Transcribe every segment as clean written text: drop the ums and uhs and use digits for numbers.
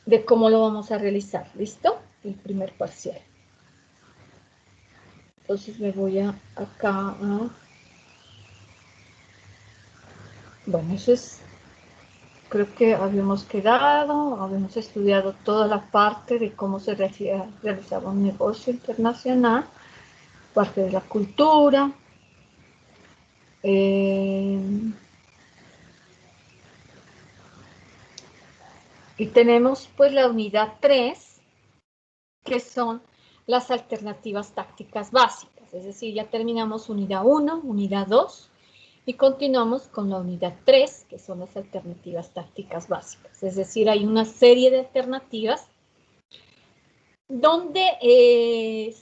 de cómo lo vamos a realizar. ¿Listo? El primer parcial. Entonces me voy acá a... Bueno, eso es... Creo que habíamos estudiado toda la parte de cómo se realizaba un negocio internacional, parte de la cultura. Y tenemos pues la unidad 3, que son las alternativas tácticas básicas. Es decir, ya terminamos unidad 1, unidad 2, y continuamos con la unidad 3, que son las alternativas tácticas básicas. Es decir, hay una serie de alternativas donde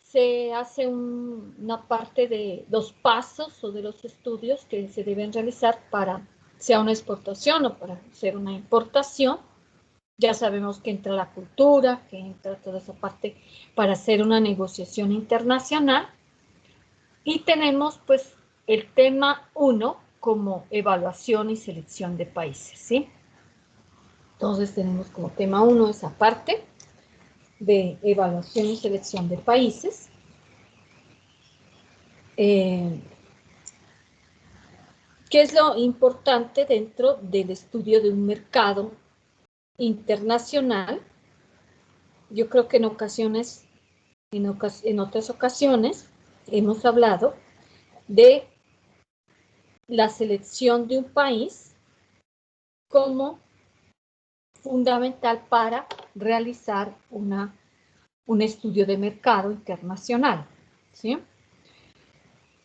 se hace una parte de los pasos o de los estudios que se deben realizar para sea una exportación o para hacer una importación. Ya sabemos que entra la cultura, que entra toda esa parte para hacer una negociación internacional. Y tenemos pues el tema 1 como evaluación y selección de países, ¿sí? Entonces tenemos como tema 1 esa parte de evaluación y selección de países. ¿Qué es lo importante dentro del estudio de un mercado internacional? Yo creo que en otras ocasiones hemos hablado de la selección de un país como fundamental para realizar un estudio de mercado internacional, ¿sí?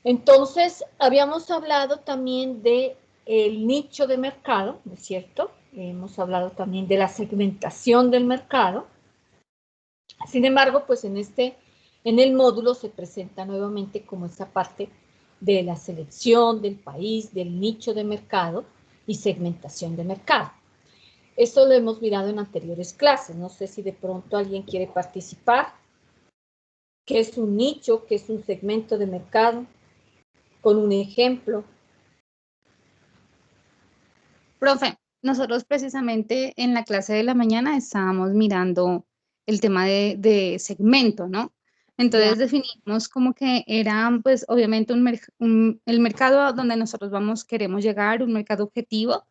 Entonces, habíamos hablado también del nicho de mercado, ¿no es cierto? Hemos hablado también de la segmentación del mercado. Sin embargo, pues en el módulo se presenta nuevamente como esa parte de la selección del país, del nicho de mercado y segmentación de mercado. Esto lo hemos mirado en anteriores clases. No sé si de pronto alguien quiere participar. ¿Qué es un nicho? ¿Qué es un segmento de mercado? Con un ejemplo. Profe, nosotros precisamente en la clase de la mañana estábamos mirando el tema de segmento, ¿no? Entonces Ya. definimos como que era, pues, obviamente el mercado donde nosotros queremos llegar, un mercado objetivo,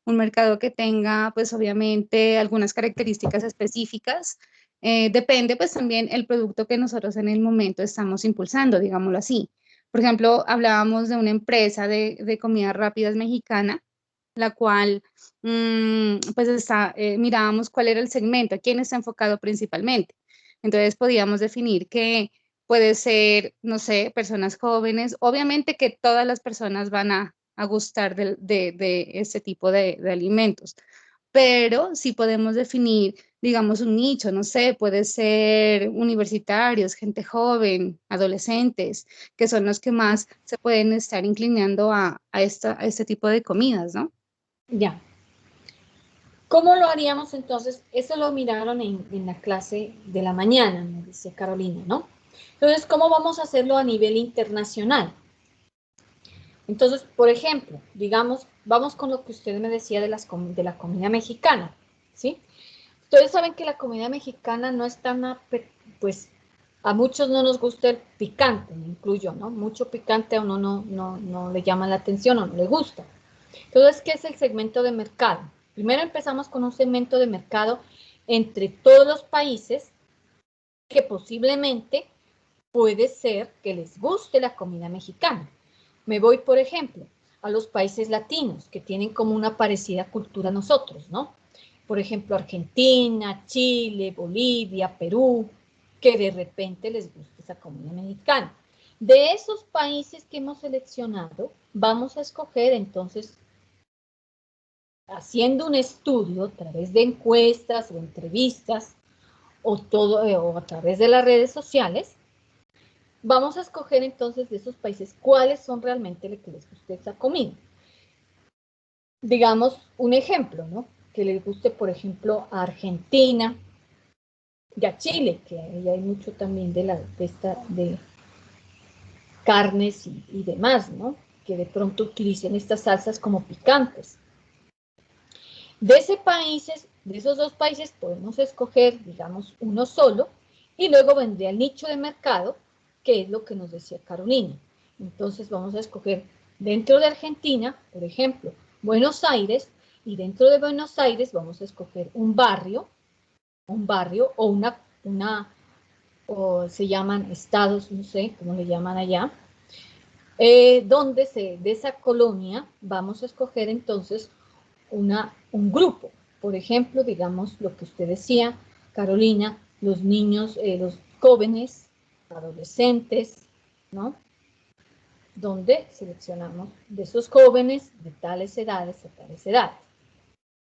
un mercado que tenga, pues, obviamente algunas características específicas. Depende, pues, también el producto que nosotros en el momento estamos impulsando, digámoslo así. Por ejemplo, hablábamos de una empresa de comidas rápidas mexicana, la cual, pues, mirábamos cuál era el segmento, a quién está enfocado principalmente. Entonces, podíamos definir que puede ser, no sé, personas jóvenes. Obviamente que todas las personas van a gustar de este tipo de alimentos, pero sí podemos definir, digamos, un nicho, no sé, puede ser universitarios, gente joven, adolescentes, que son los que más se pueden estar inclinando a este tipo de comidas, ¿no? Ya. ¿Cómo lo haríamos entonces? Eso lo miraron en la clase de la mañana, me dice Carolina, ¿no? Entonces, ¿cómo vamos a hacerlo a nivel internacional? Entonces, por ejemplo, digamos, vamos con lo que usted me decía de la comida mexicana, ¿sí? Ustedes saben que la comida mexicana no es tan, pues, a muchos no nos gusta el picante, me incluyo, ¿no? Mucho picante a uno no le llama la atención o no le gusta. Entonces, ¿qué es el segmento de mercado? Primero empezamos con un segmento de mercado entre todos los países que posiblemente puede ser que les guste la comida mexicana. Me voy, por ejemplo, a los países latinos que tienen como una parecida cultura a nosotros, ¿no? Por ejemplo, Argentina, Chile, Bolivia, Perú, que de repente les gusta esa comida mexicana. De esos países que hemos seleccionado, vamos a escoger entonces, haciendo un estudio a través de encuestas o entrevistas o a través de las redes sociales, vamos a escoger entonces de esos países cuáles son realmente los que les guste esa comida. Digamos un ejemplo, ¿no? Que les guste, por ejemplo, a Argentina y a Chile, que ahí hay mucho también de carnes y demás, ¿no? Que de pronto utilicen estas salsas como picantes. De esos dos países podemos escoger, digamos, uno solo, y luego vendría el nicho de mercado, que es lo que nos decía Carolina. Entonces vamos a escoger dentro de Argentina, por ejemplo, Buenos Aires, y dentro de Buenos Aires vamos a escoger un barrio o se llaman estados, no sé cómo le llaman allá, de esa colonia vamos a escoger entonces un grupo. Por ejemplo, digamos lo que usted decía, Carolina, los niños, los jóvenes, adolescentes, ¿no? Donde seleccionamos de esos jóvenes de tales edades a tales edades,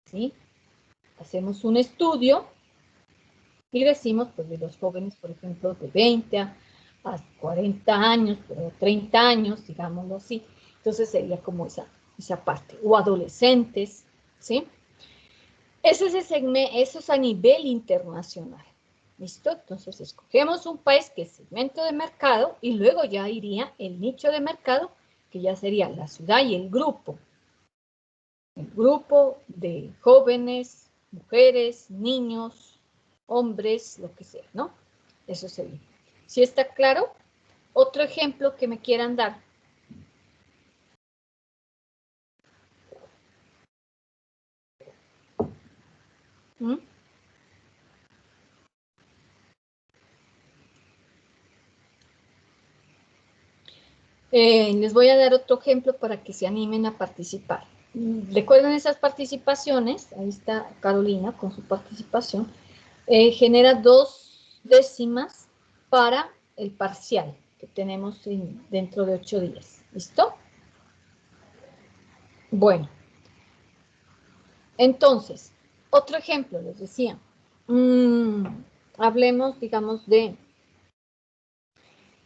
¿sí? Hacemos un estudio y decimos, pues, de los jóvenes, por ejemplo, de 20 a 40 años, pero 30 años, digámoslo así. Entonces sería como esa parte. O adolescentes, ¿sí? Eso es a nivel internacional. ¿Listo? Entonces escogemos un país que es segmento de mercado y luego ya iría el nicho de mercado, que ya sería la ciudad y el grupo. El grupo de jóvenes, mujeres, niños, hombres, lo que sea, ¿no? Eso sería. ¿Sí está claro? Otro ejemplo que me quieran dar. ¿Mm? Les voy a dar otro ejemplo para que se animen a participar. Recuerden esas participaciones, ahí está Carolina con su participación, genera 2 décimas para el parcial que tenemos dentro de 8 días. ¿Listo? Bueno, entonces, otro ejemplo, les decía, hablemos, digamos, de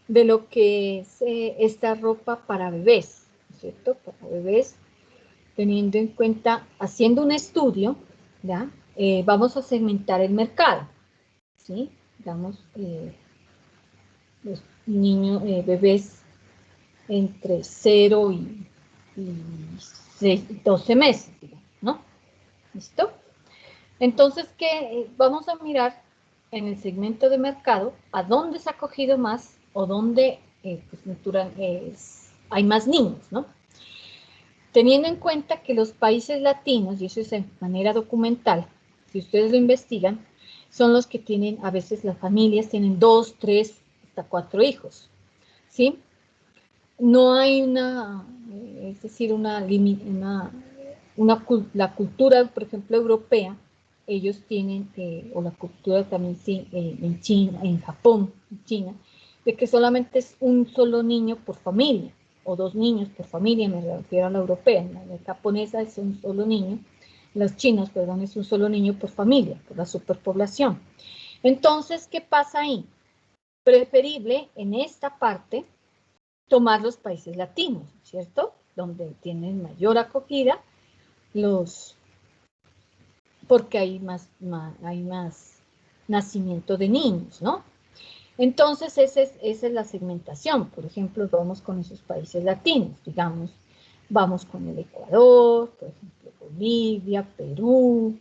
lo que es esta ropa para bebés, ¿cierto? Para bebés, teniendo en cuenta, haciendo un estudio, ¿ya? Vamos a segmentar el mercado, ¿sí? Digamos, los niños, bebés entre 0 y 12 meses, digamos, ¿no? ¿Listo? Entonces, vamos a mirar en el segmento de mercado a dónde se ha cogido más o dónde hay más niños, ¿no? Teniendo en cuenta que los países latinos, y eso es de manera documental, si ustedes lo investigan, son los que tienen, a veces las familias tienen 2, 3, hasta 4 hijos, ¿sí? No hay es decir, la cultura, por ejemplo, europea, ellos tienen, o la cultura también sí, en China, en Japón, en China, de que solamente es un solo niño por familia, o 2 niños por familia, me refiero a la europea, la japonesa es un solo niño, los chinos, perdón, es un solo niño por familia, por la superpoblación. Entonces, ¿qué pasa ahí? Preferible en esta parte tomar los países latinos, ¿cierto? Donde tienen mayor acogida, porque hay más nacimiento de niños, ¿no? Entonces, esa es la segmentación. Por ejemplo, vamos con esos países latinos, digamos, vamos con el Ecuador, por ejemplo, Bolivia, Perú,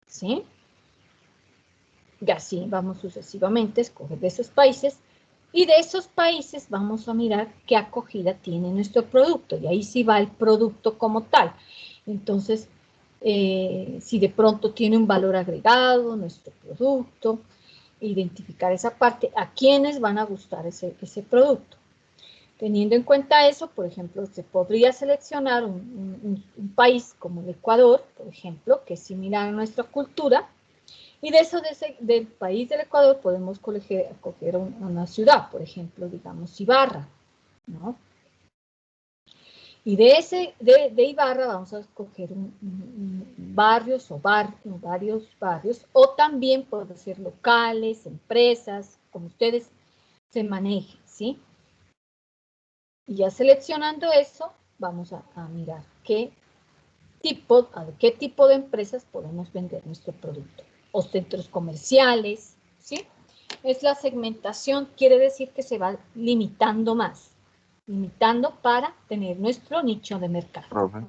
¿sí? Y así vamos sucesivamente a escoger de esos países, y de esos países vamos a mirar qué acogida tiene nuestro producto, y ahí sí va el producto como tal. Entonces, si de pronto tiene un valor agregado nuestro producto, identificar esa parte, a quiénes van a gustar ese producto. Teniendo en cuenta eso, por ejemplo, se podría seleccionar un país como el Ecuador, por ejemplo, que es similar a nuestra cultura, y del país del Ecuador podemos coger una ciudad, por ejemplo, digamos Ibarra, ¿no? Y de Ibarra vamos a escoger barrios varios barrios, o también puede ser locales, empresas, como ustedes se manejen, ¿sí? Y ya seleccionando eso, vamos a mirar a qué tipo de empresas podemos vender nuestro producto. O centros comerciales, ¿sí? Es la segmentación, quiere decir que se va limitando más. Limitando para tener nuestro nicho de mercado. Profe,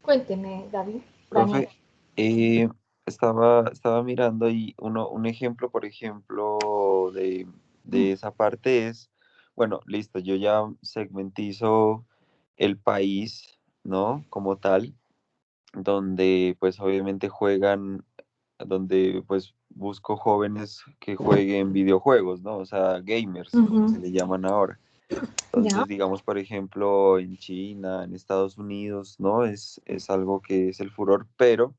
Cuénteme, David. profe, Daniel. Eh, estaba mirando y un ejemplo, por ejemplo, de esa parte es, bueno, listo, yo ya segmentizo el país, ¿no? Como tal, donde pues obviamente juegan, donde pues busco jóvenes que jueguen videojuegos, ¿no? O sea, gamers, como se Ujú. le llaman ahora. Ya. Entonces, digamos, por ejemplo, en China, en Estados Unidos, ¿no? Es algo que es el furor, pero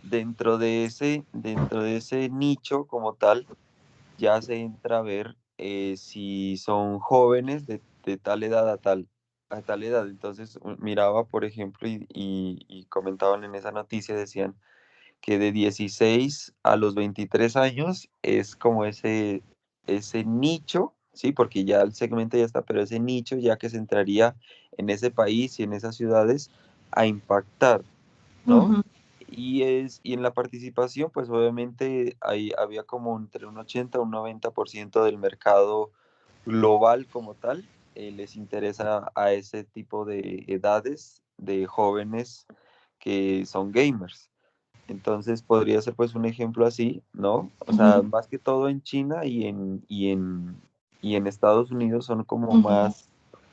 dentro de ese nicho como tal, ya se entra a ver si son jóvenes de tal edad a tal edad. Entonces, miraba, por ejemplo, y comentaban en esa noticia, decían que de 16 a los 23 años es como ese nicho, ¿sí? Porque ya el segmento ya está, pero ese nicho ya que se entraría en ese país y en esas ciudades a impactar, ¿no? Ujú. Y en la participación, pues obviamente ahí había como entre un 80 a un 90% del mercado global como tal, les interesa a ese tipo de edades de jóvenes que son gamers. Entonces podría ser pues un ejemplo así, ¿no? O sea, Ujú. más que todo en China y en Estados Unidos son como Ujú. más,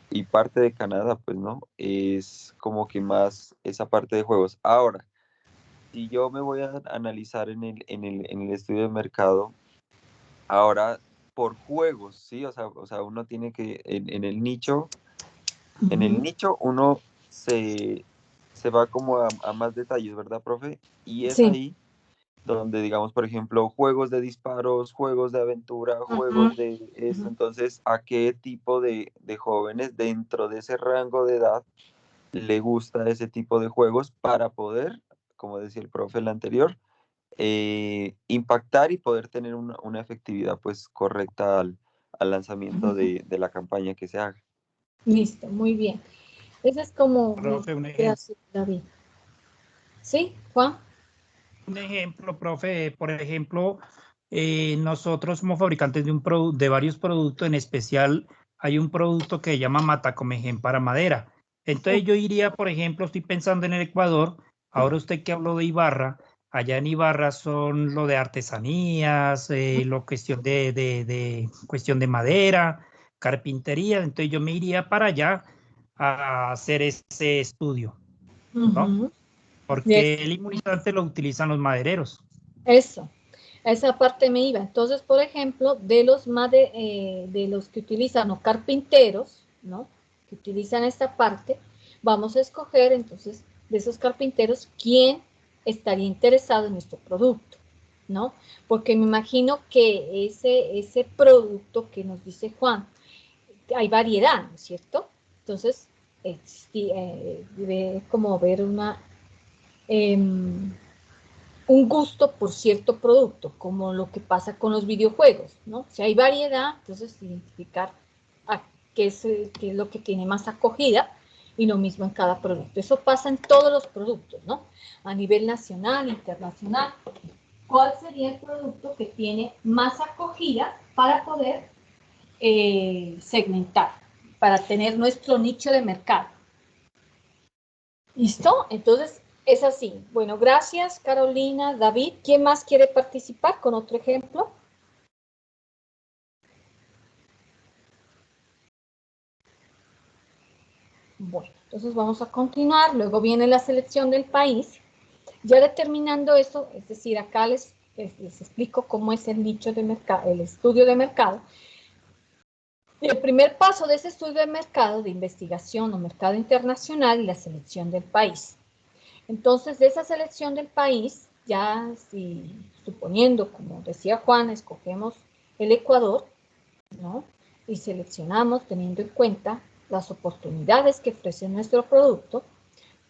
y parte de Canadá, pues, ¿no? Es como que más esa parte de juegos. Ahora, si yo me voy a analizar en el estudio de mercado, ahora por juegos, ¿sí? O sea, uno tiene que, en el Ujú. nicho uno se va como a más detalles, ¿verdad, profe? Y es Sí. ahí donde, digamos, por ejemplo, juegos de disparos, juegos de aventura, Ujú. juegos de esto. Ujú. Entonces, ¿a qué tipo de jóvenes dentro de ese rango de edad le gusta ese tipo de juegos para poder, como decía el profe el anterior, impactar y poder tener una efectividad pues correcta al lanzamiento Ujú. de la campaña que se haga? Listo, muy bien. Ese es como, Profe, un ejemplo. gracias, David. ¿Sí, Juan? Un ejemplo, profe, por ejemplo, nosotros somos fabricantes de, de varios productos, en especial hay un producto que se llama Matacomején para madera. Entonces yo iría, por ejemplo, estoy pensando en el Ecuador, ahora usted que habló de Ibarra, allá en Ibarra son lo de artesanías, lo cuestión cuestión de madera, carpintería, entonces yo me iría para allá a hacer ese estudio, ¿no? Ujú. Porque Eso, el inmunizante lo utilizan los madereros. eso. A esa parte me iba. Entonces, por ejemplo, de los que utilizan los carpinteros, ¿no? Que utilizan esta parte, vamos a escoger entonces de esos carpinteros quién estaría interesado en nuestro producto, ¿no? Porque me imagino que ese producto que nos dice Juan, hay variedad, ¿no es cierto? Entonces, debe como ver eh, un gusto por cierto producto, como lo que pasa con los videojuegos, ¿no? Si hay variedad, entonces identificar qué es lo que tiene más acogida y lo mismo en cada producto. Eso pasa en todos los productos, ¿no? A nivel nacional, internacional. ¿Cuál sería el producto que tiene más acogida para poder segmentar, para tener nuestro nicho de mercado? ¿Listo? Entonces, es así. Bueno, gracias, Carolina, David. ¿Quién más quiere participar con otro ejemplo? Bueno, entonces vamos a continuar. Luego viene la selección del país. Ya determinando eso, es decir, acá les explico cómo es el nicho de mercado, el estudio de mercado. El primer paso de ese estudio de mercado, de investigación o mercado internacional, y la selección del país. Entonces, de esa selección del país, ya si suponiendo, como decía Juan, escogemos el Ecuador, ¿no? Y seleccionamos teniendo en cuenta las oportunidades que ofrece nuestro producto,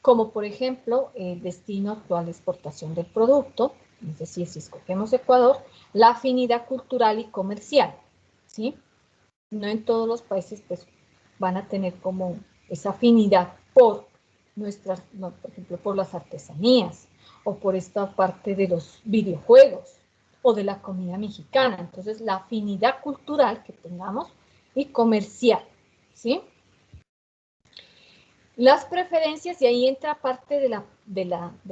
como por ejemplo el destino actual de exportación del producto, es decir, si escogemos Ecuador, la afinidad cultural y comercial, ¿sí? No en todos los países pues van a tener como esa afinidad por nuestras, no, por ejemplo, por las artesanías o por esta parte de los videojuegos o de la comida mexicana. Entonces, la afinidad cultural que tengamos y comercial, ¿sí? Las preferencias, y ahí entra parte de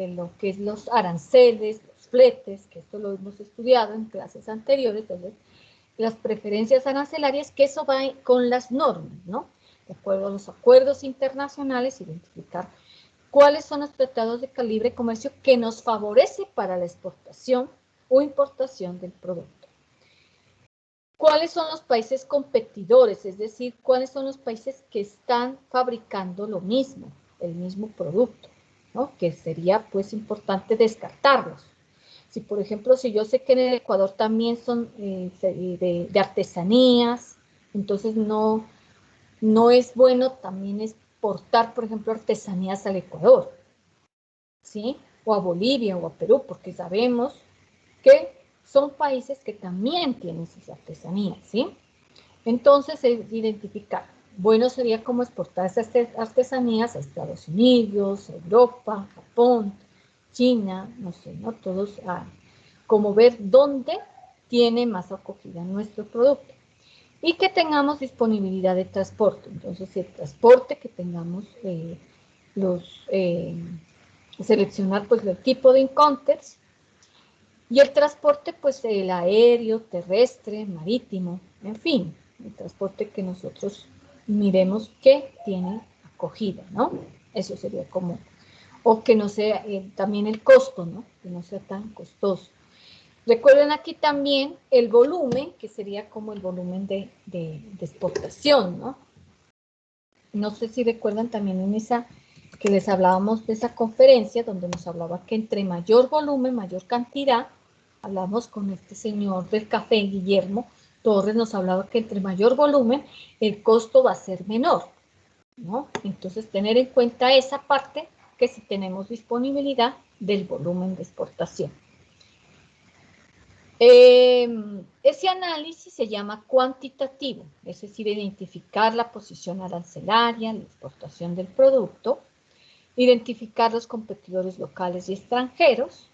lo que es los aranceles, los fletes, que esto lo hemos estudiado en clases anteriores, entonces, las preferencias arancelarias, que eso va con las normas, ¿no? De acuerdo a los acuerdos internacionales, identificar cuáles son los tratados de libre comercio que nos favorece para la exportación o importación del producto. ¿Cuáles son los países competidores? Es decir, ¿cuáles son los países que están fabricando lo mismo, el mismo producto? ¿No? Que sería, pues, importante descartarlos. Si, por ejemplo, si yo sé que en el Ecuador también son de artesanías, entonces no es bueno también exportar, por ejemplo, artesanías al Ecuador, ¿sí? O a Bolivia o a Perú, porque sabemos que son países que también tienen sus artesanías, ¿sí? Entonces, identificar. Bueno, sería como exportar esas artesanías a Estados Unidos, Europa, Japón, China, no sé, ¿no? Todos, como ver dónde tiene más acogida nuestro producto. Y que tengamos disponibilidad de transporte. Entonces, el transporte que tengamos, seleccionar pues el tipo de encounters. Y el transporte, pues el aéreo, terrestre, marítimo, en fin, el transporte que nosotros miremos que tiene acogida, ¿no? Eso sería como, o que no sea también el costo, ¿no? Que no sea tan costoso. Recuerden aquí también el volumen, que sería como el volumen de exportación, ¿no? No sé si recuerdan también en esa que les hablábamos de esa conferencia donde nos hablaba que entre mayor volumen, mayor cantidad, hablamos con este señor del café, Guillermo Torres, nos hablaba que entre mayor volumen, el costo va a ser menor, ¿no? Entonces, tener en cuenta esa parte que si tenemos disponibilidad del volumen de exportación. Ese análisis se llama cuantitativo, es decir, identificar la posición arancelaria, la exportación del producto, identificar los competidores locales y extranjeros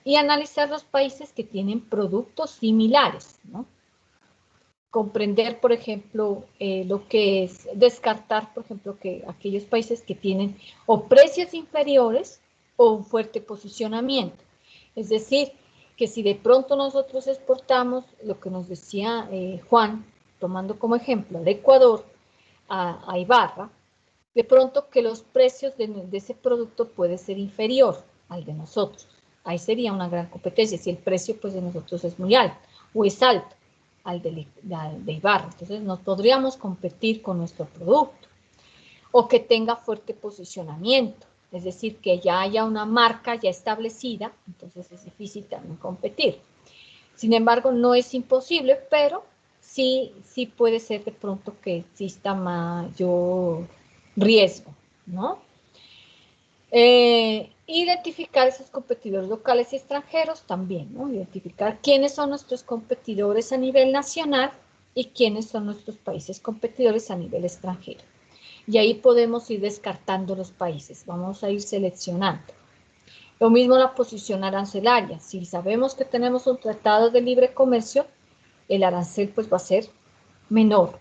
y analizar los países que tienen productos similares, ¿no? Comprender, por ejemplo, lo que es descartar, por ejemplo, que aquellos países que tienen o precios inferiores o un fuerte posicionamiento. Es decir, que si de pronto nosotros exportamos, lo que nos decía Juan, tomando como ejemplo de Ecuador a Ibarra, de pronto que los precios de ese producto puede ser inferior al de nosotros. Ahí sería una gran competencia, si el precio pues, de nosotros es muy alto o es alto al de Ibarra. Entonces, no podríamos competir con nuestro producto. O que tenga fuerte posicionamiento, es decir, que ya haya una marca ya establecida, entonces es difícil también competir. Sin embargo, no es imposible, pero sí puede ser de pronto que exista mayor riesgo, ¿no? Identificar esos competidores locales y extranjeros también, ¿no? Identificar quiénes son nuestros competidores a nivel nacional y quiénes son nuestros países competidores a nivel extranjero. Y ahí podemos ir descartando los países, vamos a ir seleccionando. Lo mismo la posición arancelaria, si sabemos que tenemos un tratado de libre comercio, el arancel pues va a ser menor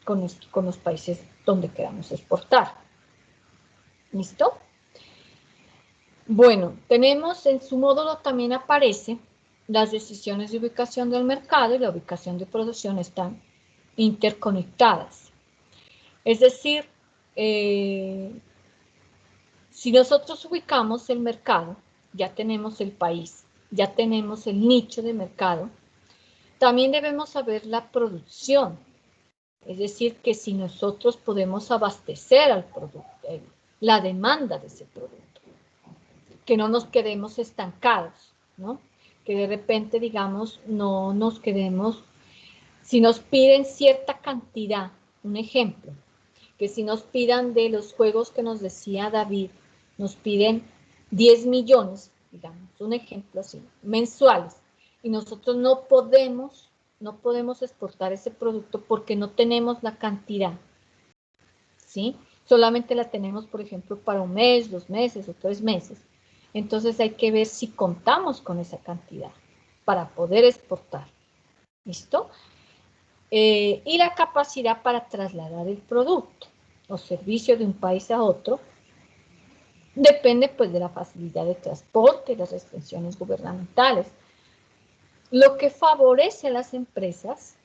con los países donde queramos exportar. ¿Listo? Bueno, tenemos en su módulo también aparece las decisiones de ubicación del mercado y la ubicación de producción están interconectadas. Es decir, si nosotros ubicamos el mercado, ya tenemos el país, ya tenemos el nicho de mercado, también debemos saber la producción. Es decir, que si nosotros podemos abastecer al producto, la demanda de ese producto. Que no nos quedemos estancados, ¿no? Que de repente, digamos, no nos quedemos, si nos piden cierta cantidad, un ejemplo, que si nos pidan de los juegos que nos decía David, nos piden 10 millones, digamos, un ejemplo así, mensuales, y nosotros no podemos exportar ese producto porque no tenemos la cantidad, ¿sí? Solamente la tenemos, por ejemplo, para un mes, 2 meses o 3 meses. Entonces hay que ver si contamos con esa cantidad para poder exportar. ¿Listo? Y la capacidad para trasladar el producto. o servicio de un país a otro, depende pues de la facilidad de transporte y las restricciones gubernamentales, lo que favorece a las empresas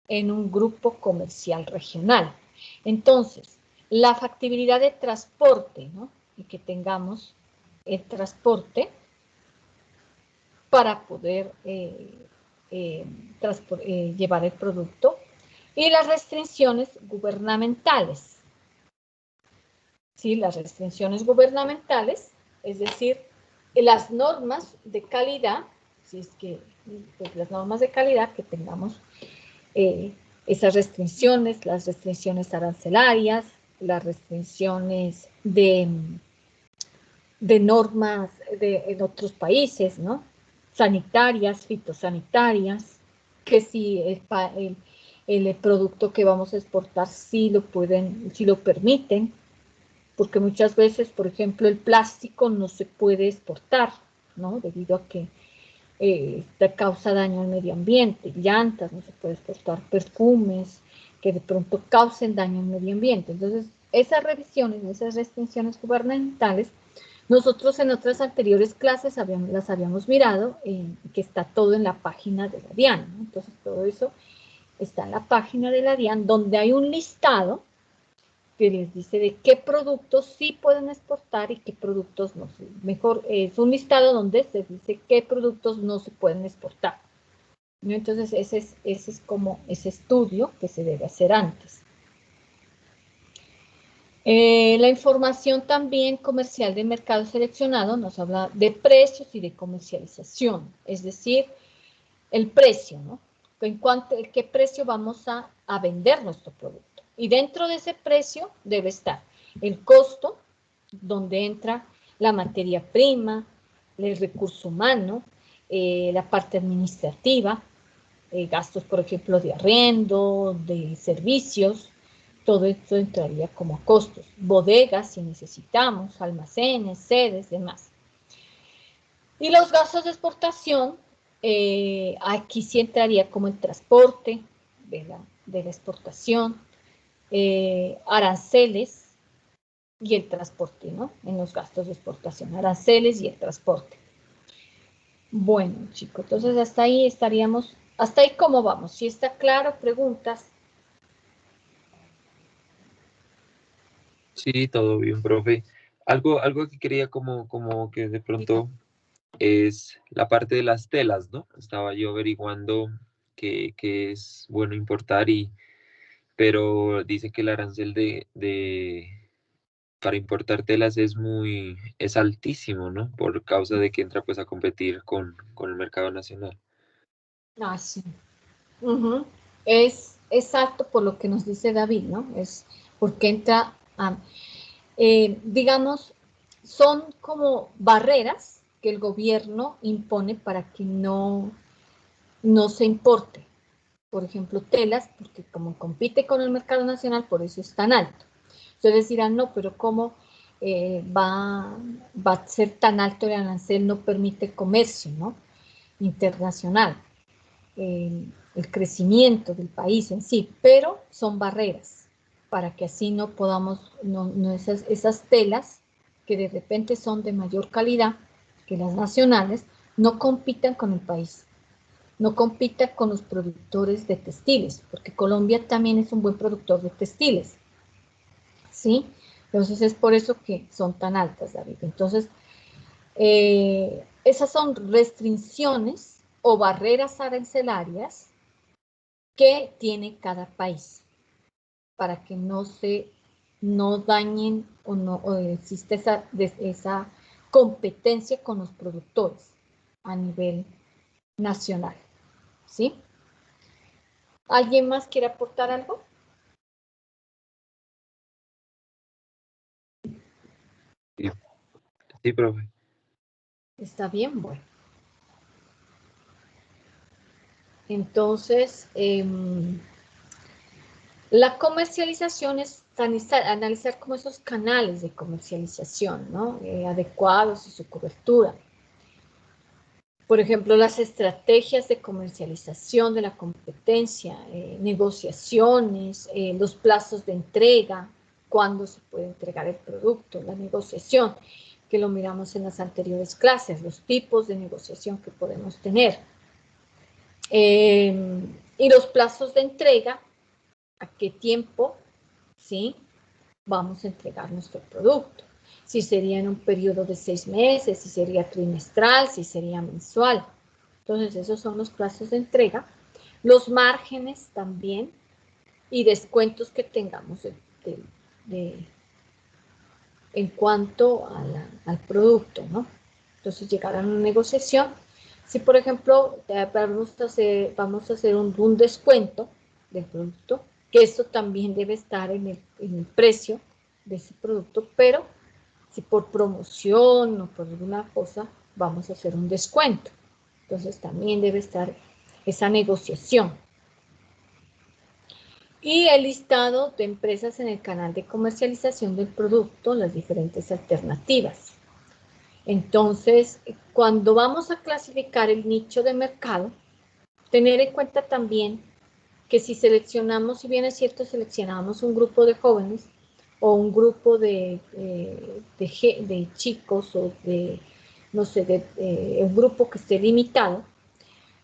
en un grupo comercial regional. Entonces, la factibilidad de transporte, ¿no? Y que tengamos el transporte para poder llevar el producto, y las restricciones gubernamentales. ¿Sí? Las restricciones gubernamentales, es decir, las normas de calidad, si es que pues, las normas de calidad que tengamos, esas restricciones, las restricciones arancelarias, las restricciones de normas en otros países, ¿no? Sanitarias, fitosanitarias, que si el producto que vamos a exportar sí lo permiten, porque muchas veces, por ejemplo, el plástico no se puede exportar, ¿no? Debido a que causa daño al medio ambiente, llantas, no se puede exportar, perfumes que de pronto causen daño al medio ambiente. Entonces, esas revisiones, esas restricciones gubernamentales, nosotros en otras anteriores clases las habíamos mirado, que está todo en la página de la DIAN, ¿no? Entonces, todo eso está en la página de la DIAN, donde hay un listado que les dice de qué productos sí pueden exportar y qué productos no. Mejor, es un listado donde se dice qué productos no se pueden exportar, ¿no? Entonces, ese es como ese estudio que se debe hacer antes. La información también comercial de mercado seleccionado nos habla de precios y de comercialización, es decir, el precio, ¿no? En qué precio vamos a vender nuestro producto. Y dentro de ese precio debe estar el costo, donde entra la materia prima, el recurso humano, la parte administrativa, gastos, por ejemplo, de arriendo, de servicios, todo esto entraría como costos. Bodegas, si necesitamos, almacenes, sedes, demás. Y los gastos de exportación, aquí sí entraría como el transporte de la exportación, aranceles y el transporte, ¿no? En los gastos de exportación, aranceles y el transporte. Bueno, chicos, entonces hasta ahí estaríamos, hasta ahí cómo vamos. Si está claro, preguntas. Sí, todo bien, profe. Algo que quería como que de pronto es la parte de las telas, ¿no? Estaba yo averiguando que es bueno importar pero dice que el arancel para importar telas es altísimo, ¿no? Por causa de que entra pues a competir con el mercado nacional. Ah, sí. Es exacto por lo que nos dice David, ¿no? Es porque entra a, digamos, son como barreras que el gobierno impone para que no se importe. Por ejemplo, telas, porque como compite con el mercado nacional, por eso es tan alto. Ustedes dirán, no, pero ¿cómo va a ser tan alto el arancel? No permite comercio, ¿no? Internacional, el crecimiento del país en sí, pero son barreras para que así no podamos, esas telas que de repente son de mayor calidad que las nacionales, no compitan con el país, no compita con los productores de textiles, porque Colombia también es un buen productor de textiles, ¿sí? Entonces es por eso que son tan altas, David. Entonces, esas son restricciones o barreras arancelarias que tiene cada país para que no dañen o existe esa competencia con los productores a nivel nacional, ¿sí? ¿Alguien más quiere aportar algo? Sí, profe. Está bien, bueno. Entonces, la comercialización es analizar como esos canales de comercialización, ¿no? Adecuados y su cobertura. Por ejemplo, las estrategias de comercialización de la competencia, negociaciones, los plazos de entrega, cuándo se puede entregar el producto, la negociación, que lo miramos en las anteriores clases, los tipos de negociación que podemos tener. Y los plazos de entrega, a qué tiempo, ¿sí?, vamos a entregar nuestro producto. Si sería en un periodo de 6 meses, si sería trimestral, si sería mensual. Entonces, esos son los plazos de entrega. Los márgenes también y descuentos que tengamos en cuanto al producto, ¿no? Entonces, llegar a una negociación. Si, por ejemplo, vamos a hacer un descuento del producto, que esto también debe estar en el precio de ese producto, pero si por promoción o por alguna cosa vamos a hacer un descuento. Entonces, también debe estar esa negociación. Y el listado de empresas en el canal de comercialización del producto, las diferentes alternativas. Entonces, cuando vamos a clasificar el nicho de mercado, tener en cuenta también que si seleccionamos, si bien es cierto, seleccionamos un grupo de jóvenes o un grupo de chicos o no sé, un grupo que esté limitado,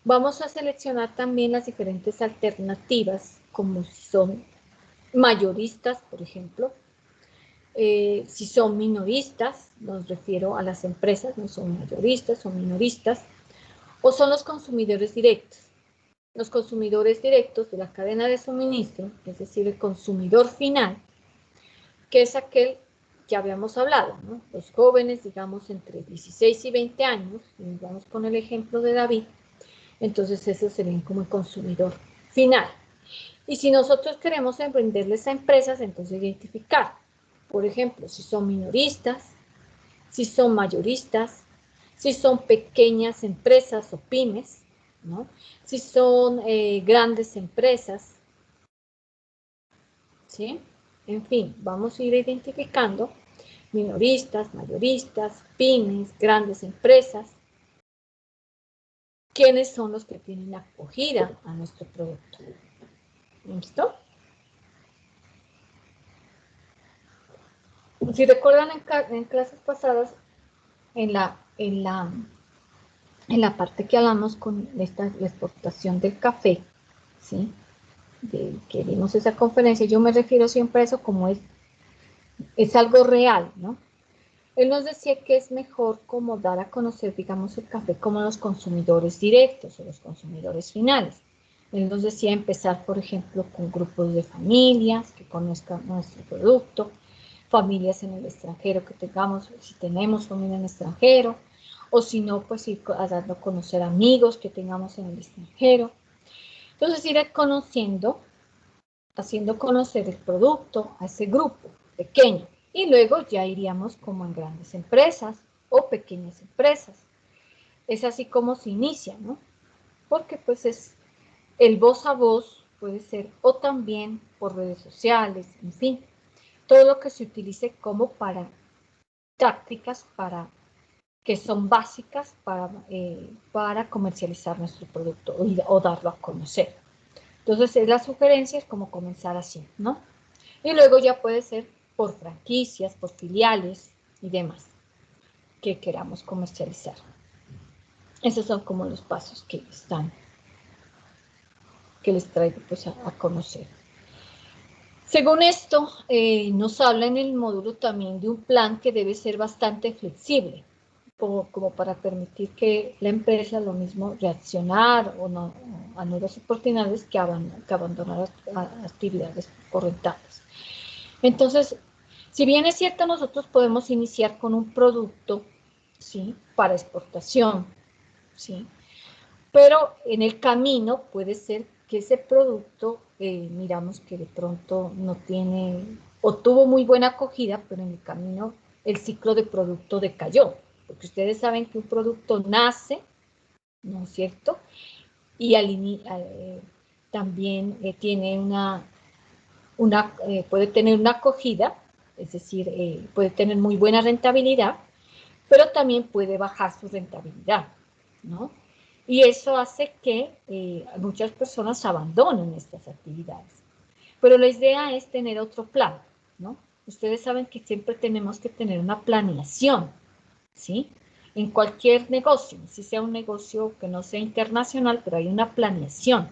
vamos a seleccionar también las diferentes alternativas, como si son mayoristas, por ejemplo. Si son minoristas, nos refiero a las empresas, no son mayoristas, son minoristas, o son los consumidores directos. Los consumidores directos de la cadena de suministro, es decir, el consumidor final, que es aquel que habíamos hablado, ¿no? Los jóvenes, digamos, entre 16 y 20 años, y vamos con el ejemplo de David, entonces esos serían como el consumidor final. Y si nosotros queremos venderles a empresas, entonces identificar, por ejemplo, si son minoristas, si son mayoristas, si son pequeñas empresas o pymes, ¿no? Si son grandes empresas, ¿sí? En fin, vamos a ir identificando minoristas, mayoristas, pymes, grandes empresas. ¿Quiénes son los que tienen acogida a nuestro producto? ¿Listo? Si recuerdan en clases pasadas, en la parte que hablamos con la exportación del café, ¿sí?, que vimos esa conferencia, yo me refiero siempre a eso como es algo real, ¿no? Él nos decía que es mejor como dar a conocer, digamos, el café como los consumidores directos o los consumidores finales. Él nos decía empezar, por ejemplo, con grupos de familias que conozcan nuestro producto, familias en el extranjero que tengamos, si tenemos familia en el extranjero, o si no, pues ir a darlo a conocer amigos que tengamos en el extranjero. Entonces, ir conociendo, haciendo conocer el producto a ese grupo pequeño. Y luego ya iríamos como en grandes empresas o pequeñas empresas. Es así como se inicia, ¿no? Porque pues es el voz a voz, puede ser, o también por redes sociales, en fin. Todo lo que se utilice como para tácticas que son básicas para comercializar nuestro producto o darlo a conocer. Entonces, la sugerencia es como comenzar así, ¿no? Y luego ya puede ser por franquicias, por filiales y demás que queramos comercializar. Esos son como los pasos que les traigo pues a conocer. Según esto, nos habla en el módulo también de un plan que debe ser bastante flexible, como para permitir que la empresa lo mismo reaccionar o no a nuevas oportunidades que abandonar actividades rentables. Entonces, si bien es cierto, nosotros podemos iniciar con un producto, ¿sí?, para exportación, ¿sí?, pero en el camino puede ser que ese producto, miramos que de pronto no tiene, o tuvo muy buena acogida, pero en el camino el ciclo de producto decayó, porque ustedes saben que un producto nace, ¿no es cierto?, y también tiene puede tener una acogida, es decir, puede tener muy buena rentabilidad, pero también puede bajar su rentabilidad, ¿no? Y eso hace que muchas personas abandonen estas actividades. Pero la idea es tener otro plan, ¿no? ustedes saben que siempre tenemos que tener una planeación, ¿sí? En cualquier negocio, si sea un negocio que no sea internacional, pero hay una planeación.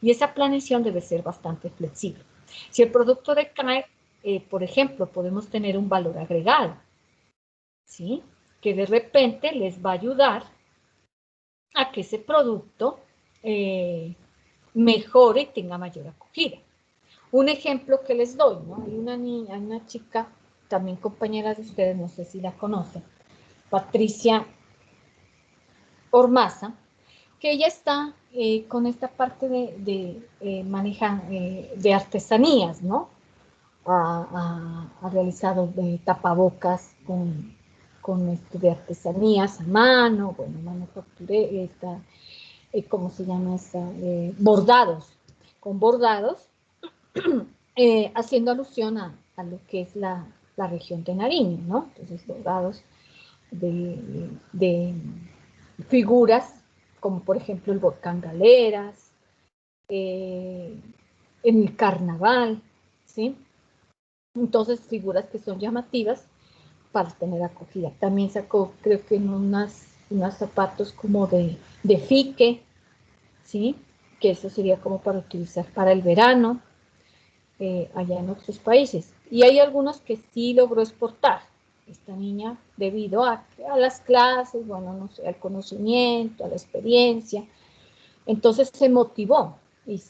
Y esa planeación debe ser bastante flexible. Si el producto decae, por ejemplo, podemos tener un valor agregado, ¿sí? Que de repente les va a ayudar a que ese producto mejore y tenga mayor acogida. Un ejemplo que les doy, ¿no? Hay una niña, una chica, también compañera de ustedes, no sé si la conocen, Patricia Ormaza, que ella está con esta parte de artesanías, ¿no? Ha realizado tapabocas con de artesanías a mano, bueno, manufacturera, ¿cómo se llama esa? Bordados, con bordados, haciendo alusión a lo que es la región de Nariño, ¿no? Entonces, bordados de figuras, como por ejemplo el volcán Galeras, en el carnaval, ¿sí? Entonces, figuras que son llamativas para tener acogida. También sacó, creo que en unos zapatos como de fique, ¿sí? Que eso sería como para utilizar para el verano, allá en otros países. Y hay algunos que sí logró exportar esta niña debido a las clases, bueno, no sé, al conocimiento, a la experiencia. Entonces se motivó y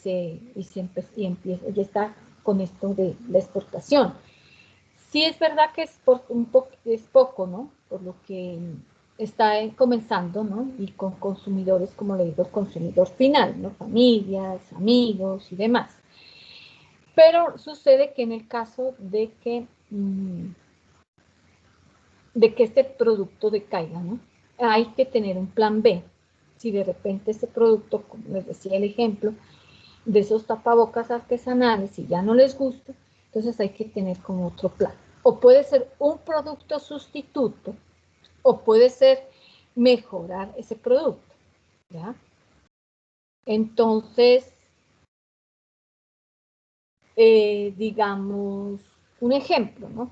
empieza, ya está con esto de la exportación. Sí es verdad que es poco, ¿no? Por lo que está comenzando, ¿no? Y con consumidores, como le digo, el consumidor final, ¿no? Familias, amigos y demás. Pero sucede que en el caso de que este producto decaiga, ¿no? Hay que tener un plan B. Si de repente ese producto, como les decía el ejemplo, de esos tapabocas artesanales, si ya no les gusta, entonces hay que tener como otro plan. O puede ser un producto sustituto, o puede ser mejorar ese producto, ¿ya? Entonces, digamos, un ejemplo, ¿no?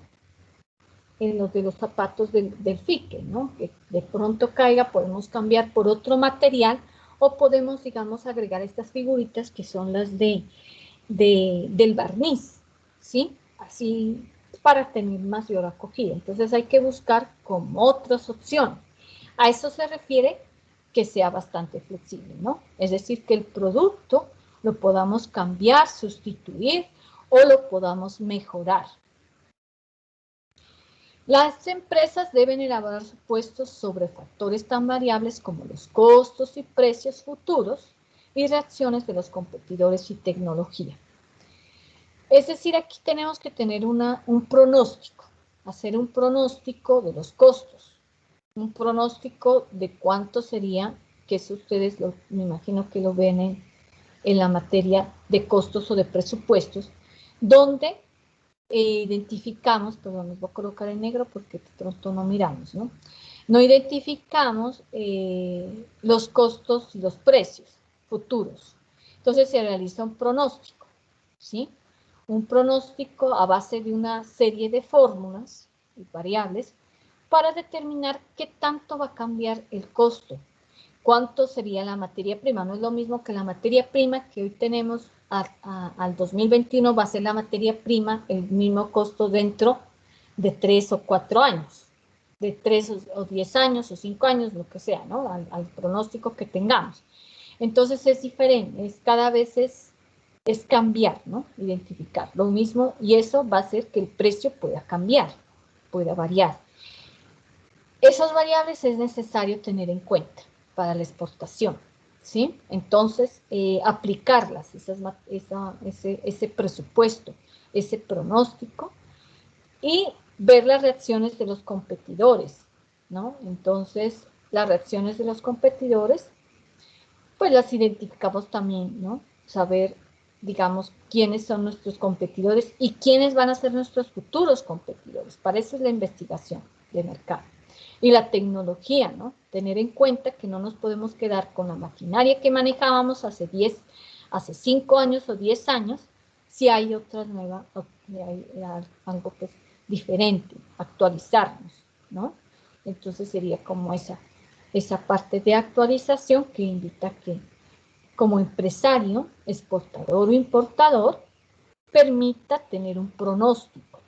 En los de los zapatos del fique, ¿no? Que de pronto caiga, podemos cambiar por otro material o podemos, digamos, agregar estas figuritas que son las del barniz, ¿sí? Así para tener mayor acogida. Entonces hay que buscar como otras opciones. A eso se refiere que sea bastante flexible, ¿no? Es decir, que el producto lo podamos cambiar, sustituir o lo podamos mejorar. Las empresas deben elaborar supuestos sobre factores tan variables como los costos y precios futuros y reacciones de los competidores y tecnología. Es decir, aquí tenemos que tener un pronóstico, hacer un pronóstico de los costos, un pronóstico de cuánto sería, que eso ustedes me imagino que lo ven en la materia de costos o de presupuestos, donde identificamos, perdón, les voy a colocar en negro porque de pronto no miramos, ¿no? No identificamos los costos y los precios futuros. Entonces se realiza un pronóstico, ¿sí? Un pronóstico a base de una serie de fórmulas y variables para determinar qué tanto va a cambiar el costo, cuánto sería la materia prima. No es lo mismo que la materia prima que hoy tenemos al 2021 va a ser la materia prima, el mismo costo dentro de 3 o 4 años, de 3 o 10 años o 5 años, lo que sea, ¿no? Al pronóstico que tengamos. Entonces es diferente, cada vez es cambiar, ¿no? Identificar lo mismo y eso va a hacer que el precio pueda cambiar, pueda variar. Esas variables es necesario tener en cuenta para la exportación, ¿sí? Entonces, aplicarlas, ese presupuesto, ese pronóstico y ver las reacciones de los competidores, ¿no? Entonces, las reacciones de los competidores, pues las identificamos también, ¿no? Saber, digamos, quiénes son nuestros competidores y quiénes van a ser nuestros futuros competidores. Para eso es la investigación de mercado. Y la tecnología, ¿no? Tener en cuenta que no nos podemos quedar con la maquinaria que manejábamos hace 5 años o 10 años, si hay otra nueva, algo pues, diferente, actualizarnos, ¿no? Entonces sería como esa parte de actualización que indica que como empresario, exportador o importador, permita tener un pronóstico.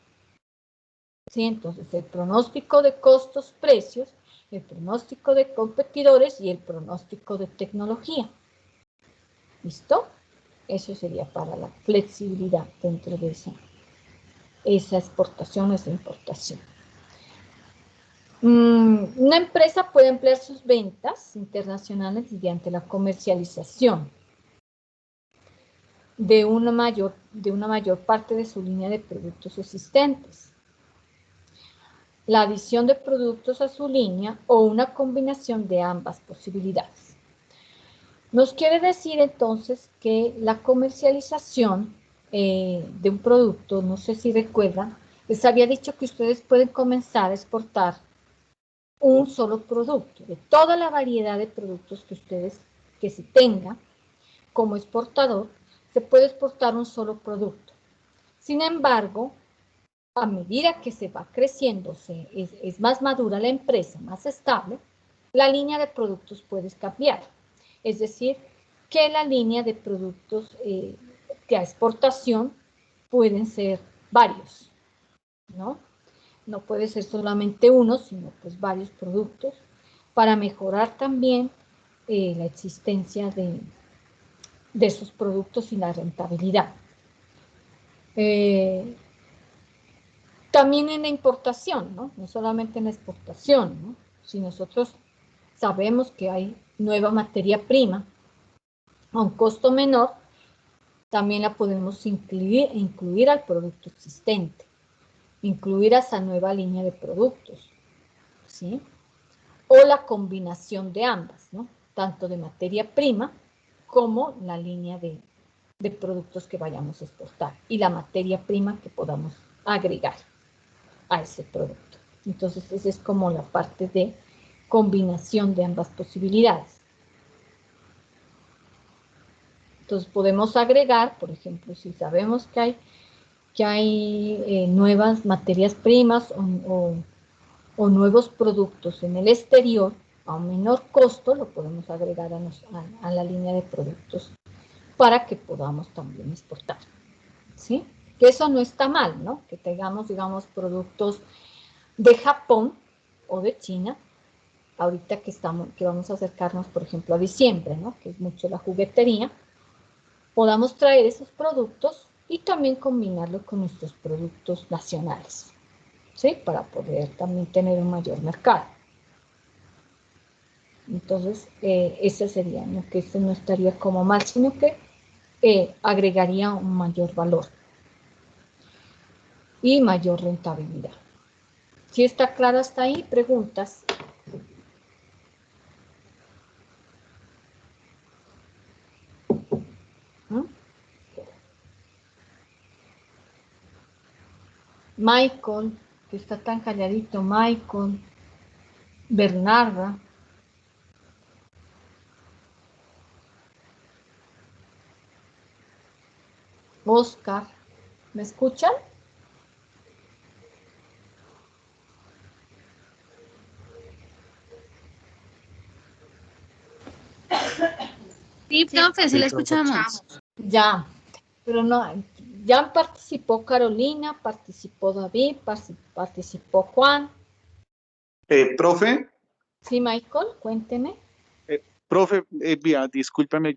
¿Sí? Entonces, el pronóstico de costos, precios, el pronóstico de competidores y el pronóstico de tecnología. ¿Listo? Eso sería para la flexibilidad dentro de esa exportación, esa importación. Una empresa puede emplear sus ventas internacionales mediante la comercialización de una mayor parte de su línea de productos existentes, la adición de productos a su línea o una combinación de ambas posibilidades. Nos quiere decir entonces que la comercialización de un producto, no sé si recuerdan, les había dicho que ustedes pueden comenzar a exportar un solo producto, de toda la variedad de productos que se tenga como exportador, se puede exportar un solo producto. Sin embargo, a medida que se va creciendo, es más madura la empresa, más estable, la línea de productos puede cambiar. Es decir, que la línea de productos de exportación pueden ser varios, ¿no? No puede ser solamente uno, sino pues varios productos, para mejorar también la existencia de esos productos y la rentabilidad. También en la importación, ¿no? No solamente en la exportación, ¿no? Si nosotros sabemos que hay nueva materia prima a un costo menor, también la podemos incluir al producto existente, incluir a esa nueva línea de productos, ¿sí? O la combinación de ambas, ¿no? Tanto de materia prima como la línea de productos que vayamos a exportar y la materia prima que podamos agregar a ese producto. Entonces, esa es como la parte de combinación de ambas posibilidades. Entonces, podemos agregar, por ejemplo, si sabemos que hay nuevas materias primas o nuevos productos en el exterior, a un menor costo, lo podemos agregar a la línea de productos para que podamos también exportar, ¿sí? Que eso no está mal, ¿no? Que tengamos, digamos, productos de Japón o de China, ahorita que vamos a acercarnos, por ejemplo, a diciembre, ¿no? Que es mucho la juguetería, podamos traer esos productos y también combinarlo con nuestros productos nacionales, ¿sí? Para poder también tener un mayor mercado. Entonces, ese sería, ¿no? Que ese no estaría como mal, sino que agregaría un mayor valor y mayor rentabilidad. ¿Sí está claro hasta ahí? ¿Preguntas? ¿Mm? Michael, que está tan calladito, Michael, Bernarda. Oscar, ¿me escuchan? Sí, profe, sí la escuchamos. Ya, pero no, ya participó Carolina, participó David, participó Juan. Profe. Sí, Michael, cuénteme. Profe, discúlpeme,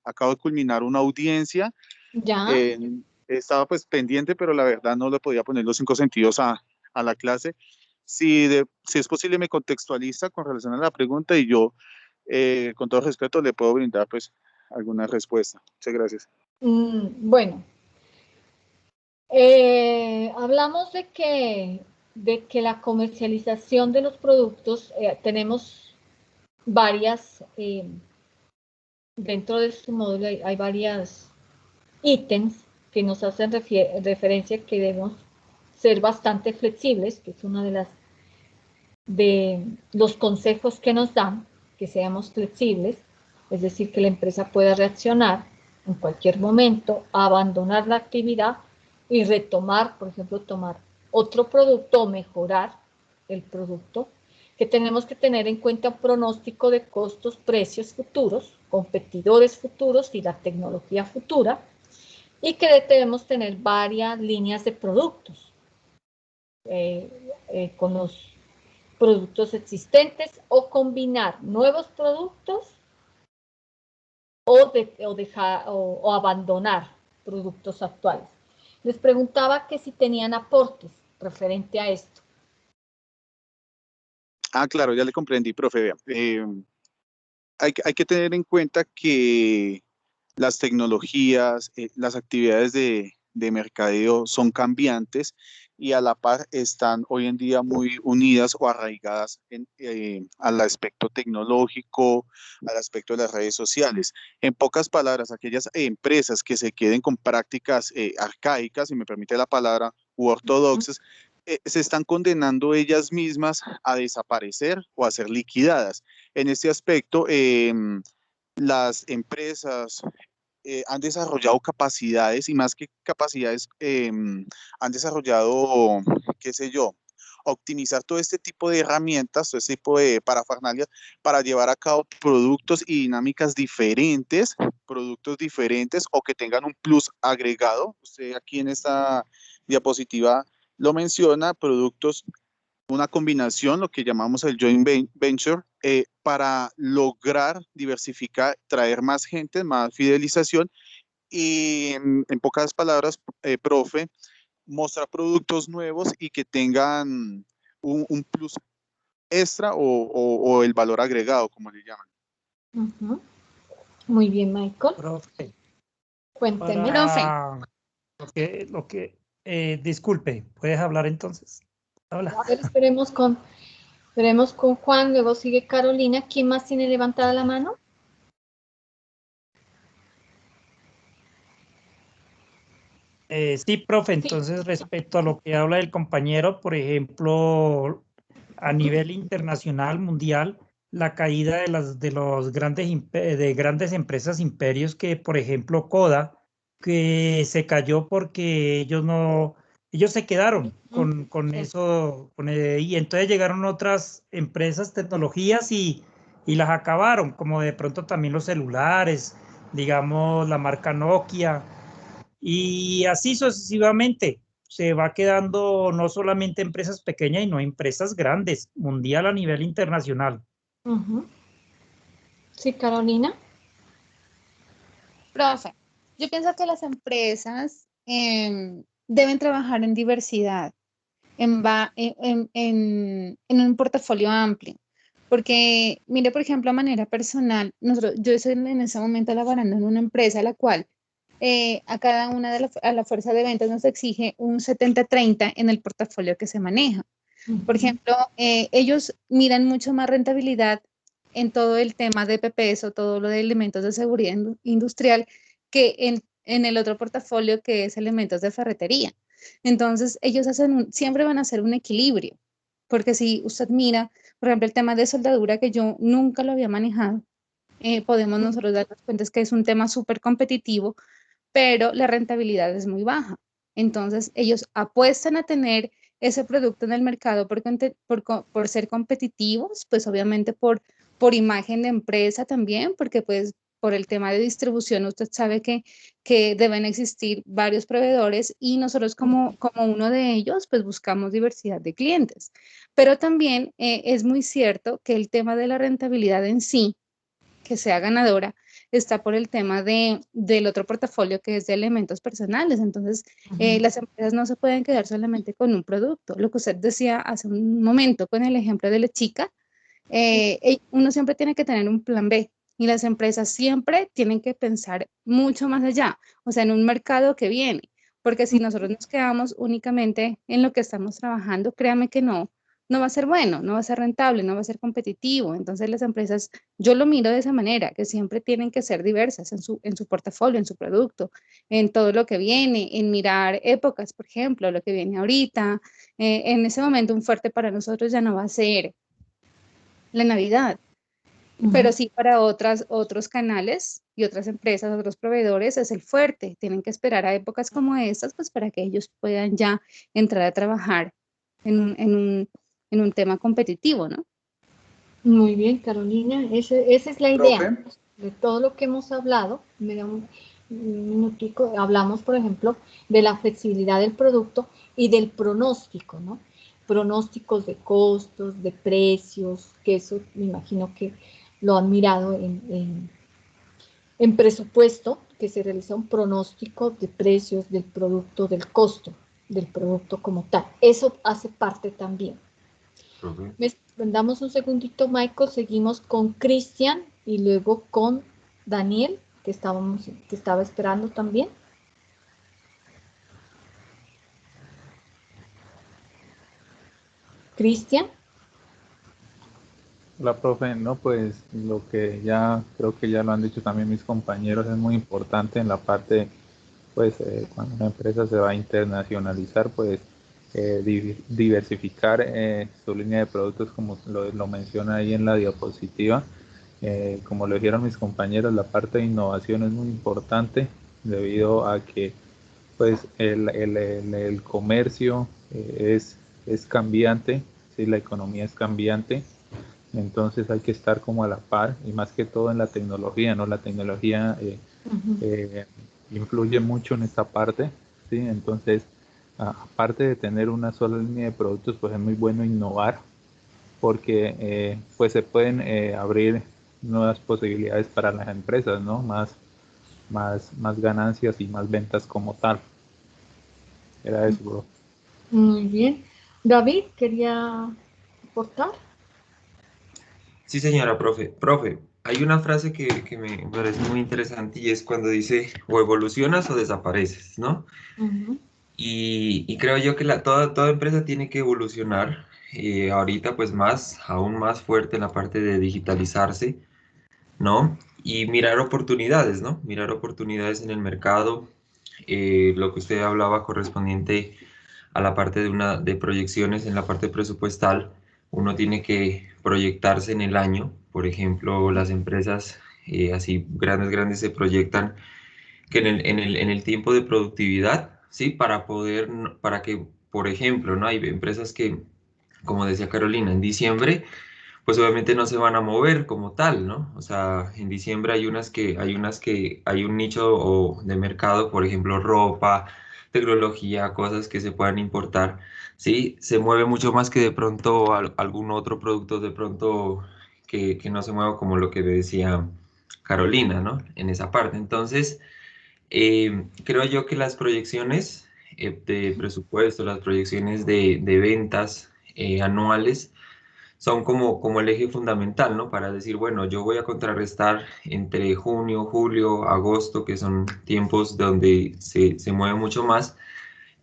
acabo de culminar una audiencia. Ya. Estaba pues pendiente, pero la verdad no le podía poner los 5 sentidos a la clase. Si es posible, me contextualiza con relación a la pregunta y yo, con todo respeto, le puedo brindar pues alguna respuesta. Muchas gracias. Bueno, hablamos de que la comercialización de los productos, tenemos varias, dentro de su módulo hay varias ítems que nos hacen referencia que debemos ser bastante flexibles, que es una de los consejos que nos dan, que seamos flexibles, es decir, que la empresa pueda reaccionar en cualquier momento, abandonar la actividad y retomar, por ejemplo, tomar otro producto o mejorar el producto, que tenemos que tener en cuenta un pronóstico de costos, precios futuros, competidores futuros y la tecnología futura, y que debemos tener varias líneas de productos con los productos existentes o combinar nuevos productos o abandonar productos actuales. Les preguntaba que si tenían aportes referente a esto. Ah, claro, ya le comprendí, profe. Vea, hay que tener en cuenta que las tecnologías, las actividades de mercadeo son cambiantes y a la par están hoy en día muy unidas o arraigadas al aspecto tecnológico, al aspecto de las redes sociales. En pocas palabras, aquellas empresas que se queden con prácticas arcaicas, si me permite la palabra, u ortodoxas, se están condenando ellas mismas a desaparecer o a ser liquidadas. En este aspecto, las empresas han desarrollado capacidades y más que capacidades, han desarrollado, qué sé yo, optimizar todo este tipo de herramientas, todo este tipo de parafernalias para llevar a cabo productos y dinámicas diferentes, productos diferentes o que tengan un plus agregado. Usted aquí en esta diapositiva lo menciona, productos, una combinación, lo que llamamos el joint venture, para lograr diversificar, traer más gente, más fidelización y en pocas palabras, profe, mostrar productos nuevos y que tengan un plus extra o el valor agregado, como le llaman. Muy bien, Michael. Profe, Cuénteme. Disculpe, ¿puedes hablar entonces? Hola. A ver, esperemos con Juan, luego sigue Carolina. ¿Quién más tiene levantada la mano? Sí, profe, entonces respecto a lo que habla el compañero, por ejemplo, a nivel internacional, mundial, la caída de los grandes empresas imperios que, por ejemplo, Kodak, que se cayó porque ellos se quedaron con eso, y entonces llegaron otras empresas, tecnologías y las acabaron, como de pronto también los celulares, digamos, la marca Nokia. Y así sucesivamente se va quedando no solamente empresas pequeñas, sino empresas grandes, mundial a nivel internacional. Sí, Carolina. Profe, yo pienso que las empresas deben trabajar en diversidad, en un portafolio amplio. Porque, mire, por ejemplo, a manera personal, yo estoy en ese momento laborando en una empresa la cual a cada una a la fuerza de ventas nos exige un 70-30 en el portafolio que se maneja. Por ejemplo, ellos miran mucho más rentabilidad en todo el tema de PPS o todo lo de elementos de seguridad industrial que en el otro portafolio que es elementos de ferretería. Entonces, ellos siempre van a hacer un equilibrio, porque si usted mira, por ejemplo, el tema de soldadura que yo nunca lo había manejado, podemos nosotros darnos cuenta que es un tema súper competitivo, pero la rentabilidad es muy baja. Entonces, ellos apuestan a tener ese producto en el mercado por ser competitivos, pues obviamente por imagen de empresa también, porque pues por el tema de distribución usted sabe que deben existir varios proveedores y nosotros como uno de ellos pues buscamos diversidad de clientes. Pero también es muy cierto que el tema de la rentabilidad en sí, que sea ganadora, está por el tema del otro portafolio que es de elementos personales. Entonces, las empresas no se pueden quedar solamente con un producto. Lo que usted decía hace un momento con el ejemplo de la chica, uno siempre tiene que tener un plan B y las empresas siempre tienen que pensar mucho más allá, o sea, en un mercado que viene, porque si nosotros nos quedamos únicamente en lo que estamos trabajando, créame que no va a ser bueno, no va a ser rentable, no va a ser competitivo. Entonces las empresas, yo lo miro de esa manera, que siempre tienen que ser diversas en su portafolio, en su producto, en todo lo que viene, en mirar épocas, por ejemplo, lo que viene ahorita. En ese momento un fuerte para nosotros ya no va a ser la Navidad. Pero sí para otros canales y otras empresas, otros proveedores es el fuerte. Tienen que esperar a épocas como estas, pues para que ellos puedan ya entrar a trabajar en un tema competitivo, ¿no? Muy bien, Carolina. Esa es la idea. Profe, De todo lo que hemos hablado, me da un minutico, hablamos, por ejemplo, de la flexibilidad del producto y del pronóstico, ¿no? Pronósticos de costos, de precios, que eso me imagino que lo han mirado en presupuesto, que se realiza un pronóstico de precios del producto, del costo del producto como tal. Eso hace parte también. Profe. Damos un segundito, Michael, seguimos con Cristian y luego con Daniel, que estaba esperando también. Cristian. La profe, no, pues lo que ya creo que ya lo han dicho también mis compañeros, es muy importante en la parte, pues cuando una empresa se va a internacionalizar, pues diversificar su línea de productos, como lo menciona ahí en la diapositiva. Como lo dijeron mis compañeros, la parte de innovación es muy importante debido a que pues el comercio es cambiante, ¿sí? La economía es cambiante. Entonces hay que estar como a la par y más que todo en la tecnología, ¿no? La tecnología influye mucho en esta parte, ¿sí? Entonces, aparte de tener una sola línea de productos, pues es muy bueno innovar porque pues se pueden abrir nuevas posibilidades para las empresas, ¿no? Más ganancias y más ventas como tal. Era eso, bro. Muy bien. David, quería aportar. Sí, señora, profe. Profe, hay una frase que me parece muy interesante y es cuando dice o evolucionas o desapareces, ¿no? Ujú. Y creo yo que toda empresa tiene que evolucionar. Ahorita pues aún más fuerte en la parte de digitalizarse, ¿no? Y mirar oportunidades, ¿no? Mirar oportunidades en el mercado. Lo que usted hablaba correspondiente a la parte de proyecciones en la parte presupuestal, uno tiene que proyectarse en el año. Por ejemplo, las empresas así grandes se proyectan que en el tiempo de productividad, ¿sí? Para que, por ejemplo, ¿no? Hay empresas que, como decía Carolina, en diciembre pues obviamente no se van a mover como tal, ¿no? O sea, en diciembre hay un nicho de mercado, por ejemplo, ropa, tecnología, cosas que se puedan importar, ¿sí? Se mueve mucho más que de pronto algún otro producto de pronto que no se mueva como lo que decía Carolina, ¿no? En esa parte. Entonces, creo yo que las proyecciones de presupuesto, las proyecciones de ventas anuales, son como el eje fundamental, ¿no? Para decir, bueno, yo voy a contrarrestar entre junio, julio, agosto, que son tiempos donde se mueve mucho más,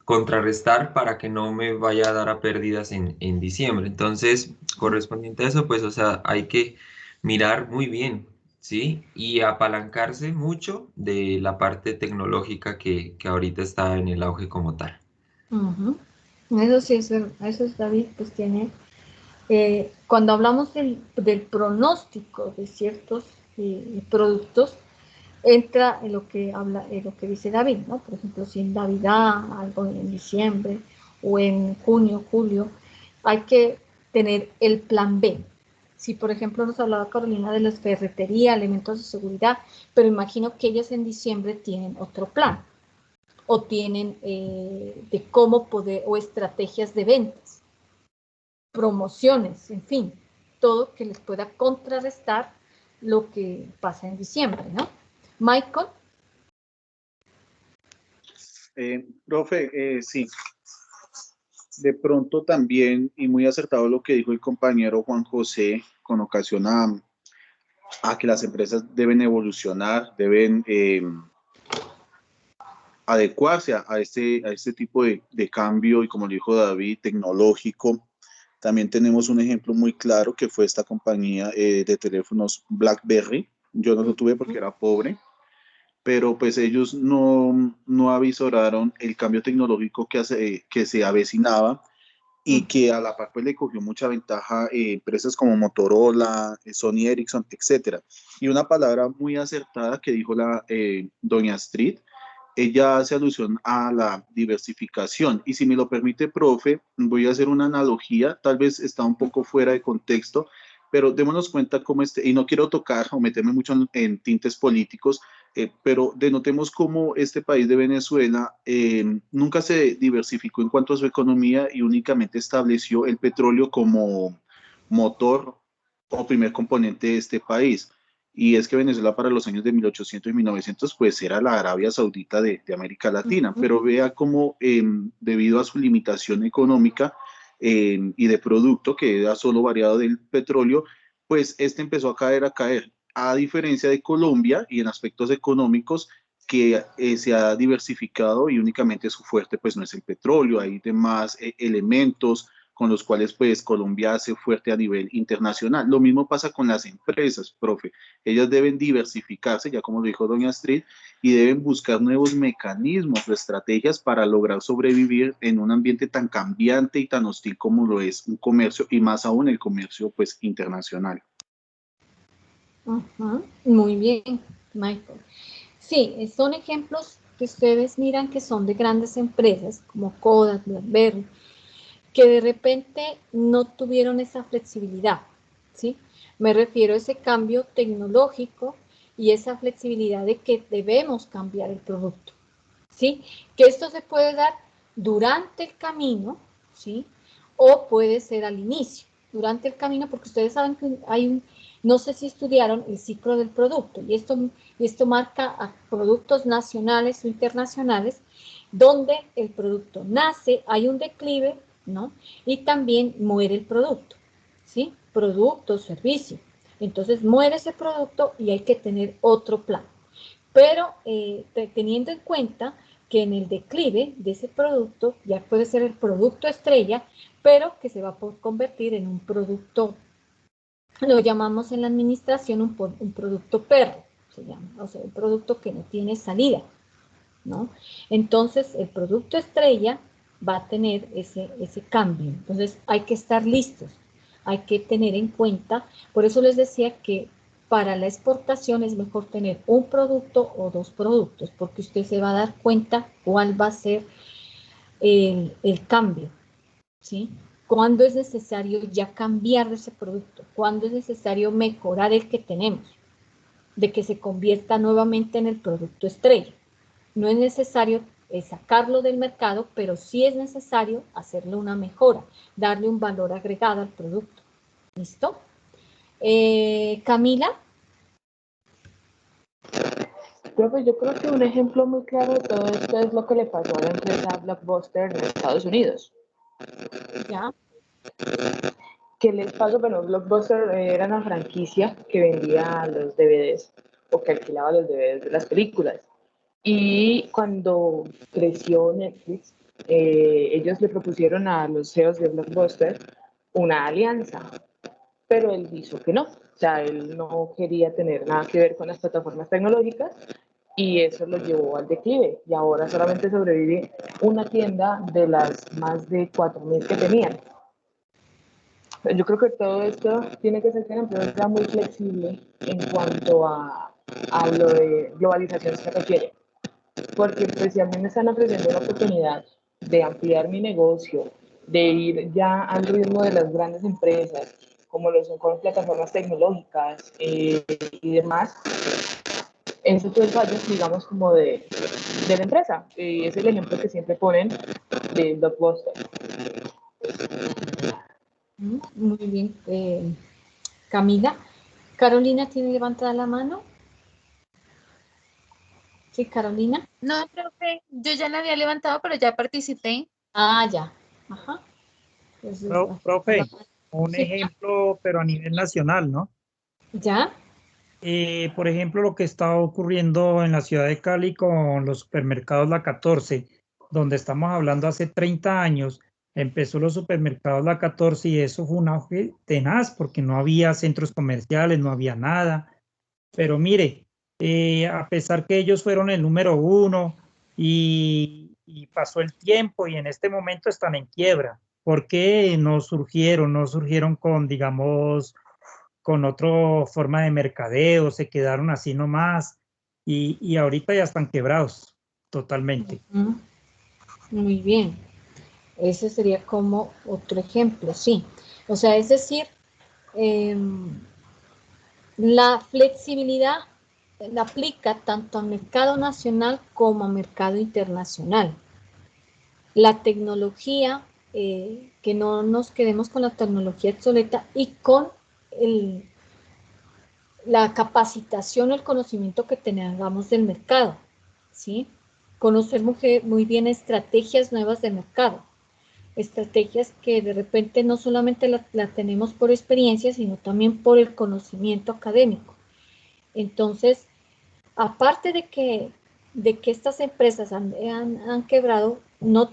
contrarrestar para que no me vaya a dar a pérdidas en diciembre. Entonces, correspondiente a eso, pues, o sea, hay que mirar muy bien, ¿sí? Y apalancarse mucho de la parte tecnológica que ahorita está en el auge como tal. Ujú. Eso sí eso es David, pues tiene. Cuando hablamos del pronóstico de ciertos productos, entra en lo que habla, en lo que dice David, ¿no? Por ejemplo, si en Navidad, algo en diciembre o en junio, julio, hay que tener el plan B. Si, por ejemplo, nos hablaba Carolina de las ferreterías, elementos de seguridad, pero imagino que ellos en diciembre tienen otro plan o tienen de cómo poder o estrategias de ventas, promociones, en fin, todo que les pueda contrarrestar lo que pasa en diciembre, ¿no? Michael. Profe, sí, de pronto también, y muy acertado lo que dijo el compañero Juan José con ocasión a que las empresas deben evolucionar, deben adecuarse a este tipo de cambio y como lo dijo David, tecnológico. También tenemos un ejemplo muy claro que fue esta compañía de teléfonos BlackBerry. Yo no lo tuve porque era pobre, pero pues ellos no avisoraron el cambio tecnológico que se avecinaba y que a la par pues le cogió mucha ventaja empresas como Motorola, Sony Ericsson, etcétera. Y una palabra muy acertada que dijo la doña Astrid, ella hace alusión a la diversificación. Y si me lo permite, profe, voy a hacer una analogía, tal vez está un poco fuera de contexto, pero démonos cuenta cómo y no quiero tocar o meterme mucho en tintes políticos, pero denotemos cómo este país de Venezuela nunca se diversificó en cuanto a su economía y únicamente estableció el petróleo como motor o primer componente de este país. Y es que Venezuela para los años de 1800 y 1900 pues era la Arabia Saudita de América Latina, pero vea cómo debido a su limitación económica y de producto que era solo variado del petróleo, pues este empezó a caer, a diferencia de Colombia y en aspectos económicos que se ha diversificado y únicamente su fuerte pues no es el petróleo, hay demás elementos con los cuales pues Colombia hace fuerte a nivel internacional. Lo mismo pasa con las empresas, profe. Ellas deben diversificarse, ya como lo dijo doña Astrid, y deben buscar nuevos mecanismos o estrategias para lograr sobrevivir en un ambiente tan cambiante y tan hostil como lo es un comercio, y más aún el comercio pues internacional. Muy bien, Michael. Sí, son ejemplos que ustedes miran que son de grandes empresas como Kodak, BlackBerry, que de repente no tuvieron esa flexibilidad, ¿sí? Me refiero a ese cambio tecnológico y esa flexibilidad de que debemos cambiar el producto, ¿sí? Que esto se puede dar durante el camino, ¿sí? O puede ser al inicio, durante el camino, porque ustedes saben que no sé si estudiaron el ciclo del producto, y esto marca a productos nacionales o internacionales, donde el producto nace, hay un declive, ¿no? Y también muere el producto, ¿sí? Producto, servicio. Entonces muere ese producto y hay que tener otro plan. Pero teniendo en cuenta que en el declive de ese producto ya puede ser el producto estrella, pero que se va a convertir en un producto, lo llamamos en la administración un producto perro, se llama, o sea, un producto que no tiene salida, ¿no? Entonces, el producto estrella va a tener ese cambio. Entonces, hay que estar listos, hay que tener en cuenta, por eso les decía que para la exportación es mejor tener un producto o dos productos, porque usted se va a dar cuenta cuál va a ser el cambio, ¿sí? ¿Cuándo es necesario ya cambiar de ese producto? ¿Cuándo es necesario mejorar el que tenemos? De que se convierta nuevamente en el producto estrella. No es necesario sacarlo del mercado, pero sí es necesario hacerle una mejora, darle un valor agregado al producto. ¿Listo? Camila. Profe, yo creo que un ejemplo muy claro de todo esto es lo que le pasó a la empresa Blockbuster en Estados Unidos. ¿Ya? ¿Qué les pasó? Bueno, Blockbuster era una franquicia que vendía los DVDs o que alquilaba los DVDs de las películas. Y cuando creció Netflix, ellos le propusieron a los CEOs de Blockbuster una alianza, pero él dijo que no. O sea, él no quería tener nada que ver con las plataformas tecnológicas y eso lo llevó al declive. Y ahora solamente sobrevive una tienda de las más de 4.000 que tenían. Yo creo que todo esto tiene que ser que la empresa sea muy flexible en cuanto a lo de globalización se refiere. Porque pues si a mí me están ofreciendo la oportunidad de ampliar mi negocio, de ir ya al ritmo de las grandes empresas, como lo son con plataformas tecnológicas y demás, eso todo el fallo, digamos, como de la empresa. Es el ejemplo que siempre ponen de Blockbuster. Muy bien. Camila. Carolina tiene levantada la mano. Sí, Carolina. No, profe, yo ya la había levantado, pero ya participé. Ah, ya. Ajá. Entonces, Profe, un sí. ejemplo, pero a nivel nacional, ¿no? ¿Ya? Por ejemplo, lo que está ocurriendo en la ciudad de Cali con los supermercados La 14, donde estamos hablando hace 30 años, empezó los supermercados La 14 y eso fue un auge tenaz porque no había centros comerciales, no había nada. Pero mire, a pesar que ellos fueron el número 1 y pasó el tiempo y en este momento están en quiebra. ¿Por qué no surgieron? No surgieron con, digamos, con otra forma de mercadeo, se quedaron así nomás y ahorita ya están quebrados totalmente. Muy bien. Ese sería como otro ejemplo, sí. O sea, es decir, la flexibilidad la aplica tanto al mercado nacional como al mercado internacional. La tecnología, que no nos quedemos con la tecnología obsoleta y con la capacitación o el conocimiento que tengamos del mercado, ¿sí? Conocer muy bien estrategias nuevas de mercado, estrategias que de repente no solamente la tenemos por experiencia, sino también por el conocimiento académico. Entonces, aparte de que estas empresas han quebrado, no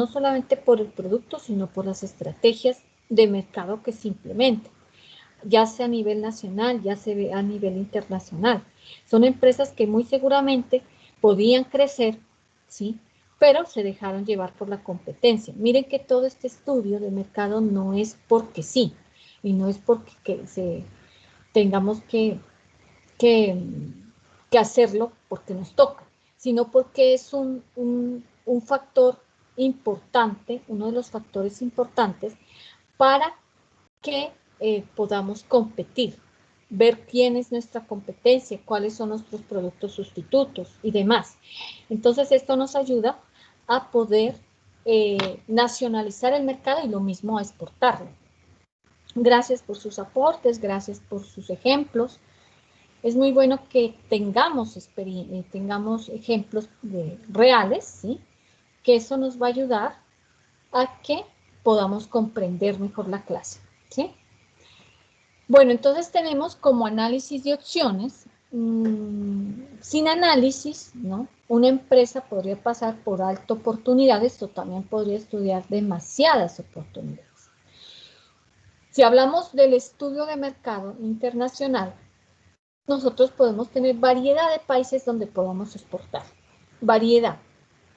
solamente por el producto, sino por las estrategias de mercado que se implementan, ya sea a nivel nacional, ya sea a nivel internacional. Son empresas que muy seguramente podían crecer, ¿sí? Pero se dejaron llevar por la competencia. Miren que todo este estudio de mercado no es porque sí, y no es porque tengamos que hacerlo porque nos toca, sino porque es un factor importante, uno de los factores importantes para que podamos competir, ver quién es nuestra competencia, cuáles son nuestros productos sustitutos y demás. Entonces, esto nos ayuda a poder nacionalizar el mercado y lo mismo a exportarlo. Gracias por sus aportes, gracias por sus ejemplos. Es muy bueno que tengamos ejemplos reales, ¿sí? Que eso nos va a ayudar a que podamos comprender mejor la clase, ¿sí? Bueno, entonces tenemos como análisis de opciones. Sin análisis, ¿no? Una empresa podría pasar por alto oportunidades o también podría estudiar demasiadas oportunidades. Si hablamos del estudio de mercado internacional, nosotros podemos tener variedad de países donde podamos exportar. Variedad.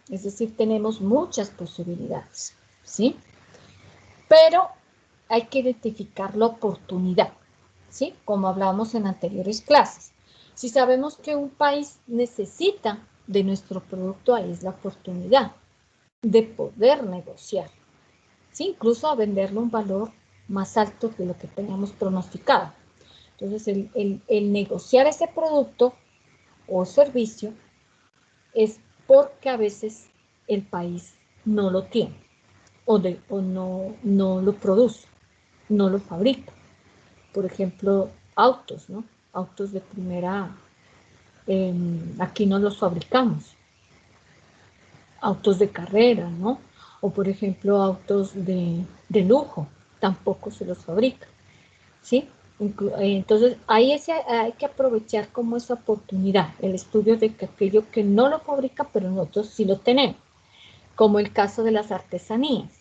Es decir, tenemos muchas posibilidades, ¿sí? Pero hay que identificar la oportunidad, ¿sí? Como hablábamos en anteriores clases. Si sabemos que un país necesita de nuestro producto, ahí es la oportunidad de poder negociar, ¿sí? Incluso a venderlo a un valor más alto de lo que teníamos pronosticado. Entonces, el negociar ese producto o servicio es porque a veces el país no lo tiene o no lo produce, no lo fabrica. Por ejemplo, autos, ¿no? Autos de primera, aquí no los fabricamos. Autos de carrera, ¿no? O por ejemplo, autos de lujo, tampoco se los fabrica, ¿sí? Entonces, ahí hay que aprovechar como esa oportunidad, el estudio de que aquello que no lo fabrica, pero nosotros sí lo tenemos, como el caso de las artesanías.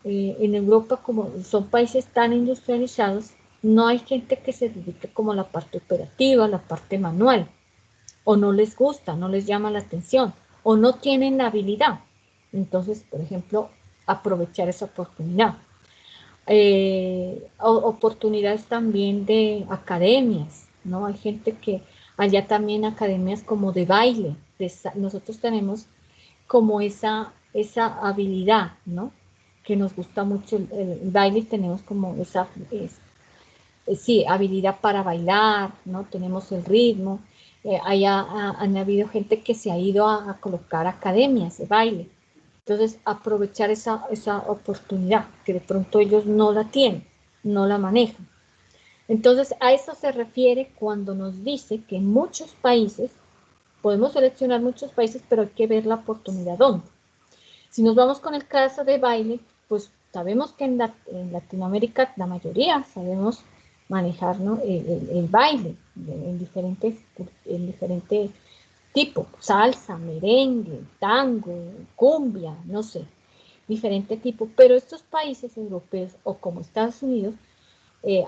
En Europa, como son países tan industrializados, no hay gente que se dedique como a la parte operativa, la parte manual, o no les gusta, no les llama la atención, o no tienen la habilidad. Entonces, por ejemplo, aprovechar esa oportunidad. Oportunidades también de academias, ¿no? Hay gente que allá también academias como de baile, nosotros tenemos como esa habilidad, ¿no? Que nos gusta mucho el baile y tenemos como esa, sí, habilidad para bailar, ¿no? Tenemos el ritmo. Han habido gente que se ha ido a colocar academias de baile. Entonces, aprovechar esa oportunidad, que de pronto ellos no la tienen, no la manejan. Entonces, a eso se refiere cuando nos dice que en muchos países, podemos seleccionar muchos países, pero hay que ver la oportunidad dónde. Si nos vamos con el caso de baile, pues sabemos que en Latinoamérica la mayoría sabemos manejar, ¿no? el baile en diferentes tipos, salsa, merengue, tango, cumbia, no sé, diferente tipo. Pero estos países europeos o como Estados Unidos,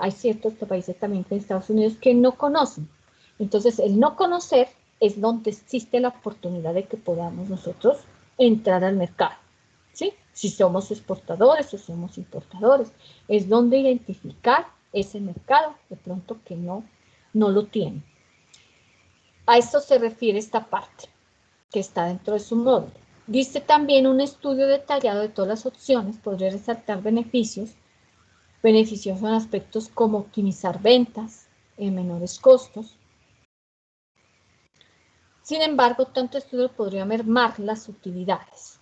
hay ciertos países también en Estados Unidos que no conocen. Entonces, el no conocer es donde existe la oportunidad de que podamos nosotros entrar al mercado, ¿sí? Si somos exportadores o somos importadores. Es donde identificar ese mercado, de pronto que no lo tiene. A esto se refiere esta parte que está dentro de su módulo. Dice también un estudio detallado de todas las opciones, podría resaltar beneficios en aspectos como optimizar ventas en menores costos. Sin embargo, tanto estudio podría mermar las utilidades.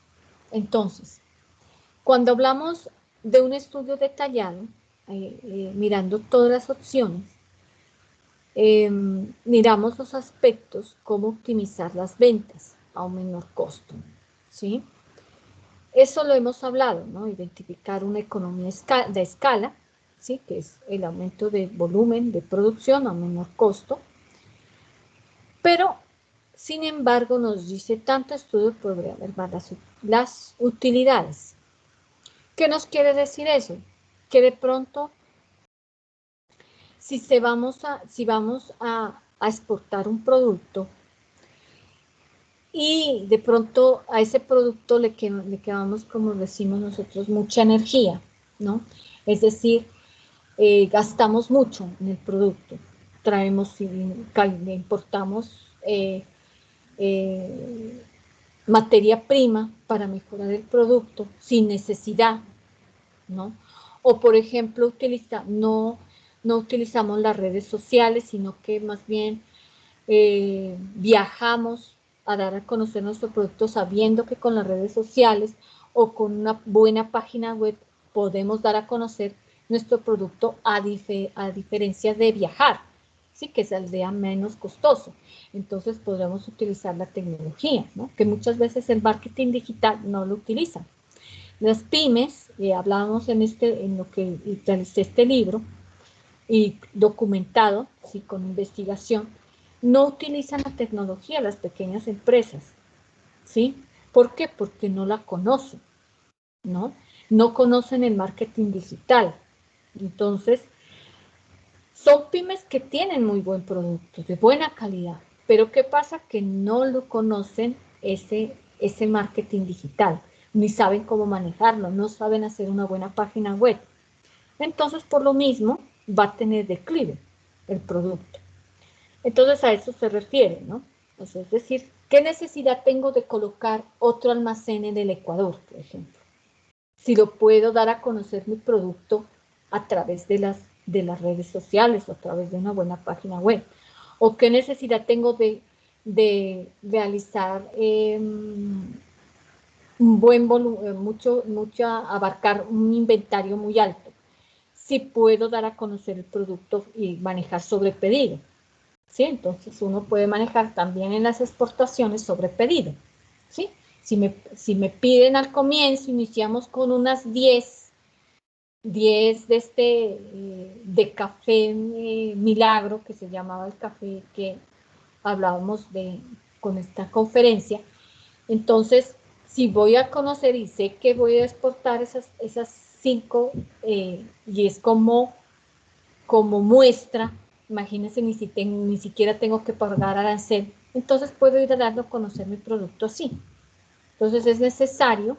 Entonces, cuando hablamos de un estudio detallado, mirando todas las opciones, miramos los aspectos como optimizar las ventas a un menor costo, ¿sí? Eso lo hemos hablado, ¿no? Identificar una economía de escala, ¿sí? Que es el aumento de volumen de producción a menor costo. Pero, sin embargo, nos dice tanto estudio podría haber las utilidades. ¿Qué nos quiere decir eso? Que de pronto, si vamos a exportar un producto y de pronto a ese producto le quedamos, como decimos nosotros, mucha energía, ¿no? Es decir, gastamos mucho en el producto, importamos materia prima para mejorar el producto sin necesidad, ¿no? O por ejemplo, no utilizamos las redes sociales, sino que más bien viajamos a dar a conocer nuestro producto sabiendo que con las redes sociales o con una buena página web podemos dar a conocer nuestro producto a diferencia de viajar, ¿sí? Que saldría menos costoso. Entonces podremos utilizar la tecnología, ¿no? Que muchas veces el marketing digital no lo utiliza. Las pymes, hablábamos en lo que realicé este libro, y documentado, ¿sí? Con investigación, no utilizan la tecnología las pequeñas empresas, ¿sí? ¿Por qué? Porque no la conocen, ¿no? No conocen el marketing digital. Entonces, son pymes que tienen muy buen producto, de buena calidad, pero ¿qué pasa? Que no lo conocen ese marketing digital, ni saben cómo manejarlo, no saben hacer una buena página web. Entonces, por lo mismo, va a tener declive el producto. Entonces, a eso se refiere, ¿no? Entonces, es decir, ¿qué necesidad tengo de colocar otro almacén en el Ecuador, por ejemplo? Si lo puedo dar a conocer mi producto a través de las redes sociales o a través de una buena página web. ¿O qué necesidad tengo de realizar un buen volumen, abarcar un inventario muy alto? Si puedo dar a conocer el producto y manejar sobre pedido, ¿sí? Entonces uno puede manejar también en las exportaciones sobre pedido, ¿sí? Si me piden al comienzo, iniciamos con unas 10 de café milagro, que se llamaba el café que hablábamos con esta conferencia. Entonces, si voy a conocer y sé que voy a exportar esas 5, y es como muestra, imagínense, ni siquiera tengo que pagar arancel, entonces puedo ir a darlo a conocer mi producto así. Entonces es necesario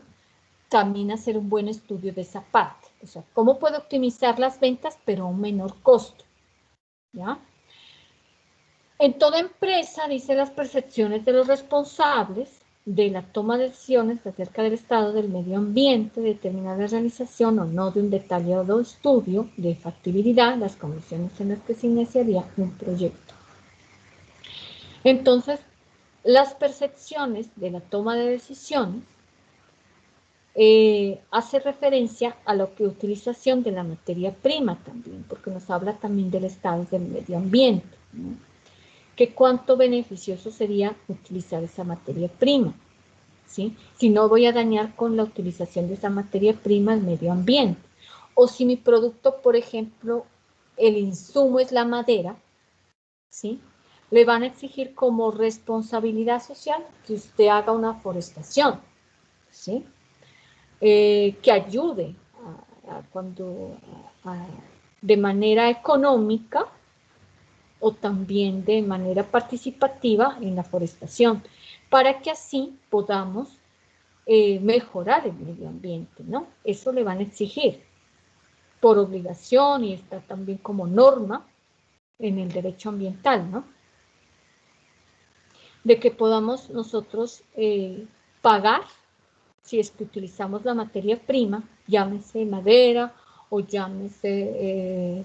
también hacer un buen estudio de esa parte, o sea, cómo puedo optimizar las ventas pero a un menor costo, ¿ya? En toda empresa, dice, las percepciones de los responsables de la toma de decisiones acerca del estado del medio ambiente determinar la realización o no de un detallado estudio de factibilidad, las condiciones en las que se iniciaría un proyecto. Entonces, las percepciones de la toma de decisiones hace referencia a lo que utilización de la materia prima también, porque nos habla también del estado del medio ambiente, ¿no? Que cuánto beneficioso sería utilizar esa materia prima, ¿sí? Si no voy a dañar con la utilización de esa materia prima el medio ambiente. O si mi producto, por ejemplo, el insumo es la madera, ¿sí? Le van a exigir como responsabilidad social que usted haga una forestación, ¿sí? Que ayude de manera económica o también de manera participativa en la forestación, para que así podamos mejorar el medio ambiente, ¿no? Eso le van a exigir por obligación y está también como norma en el derecho ambiental, ¿no? De que podamos nosotros pagar si es que utilizamos la materia prima, llámese madera o llámese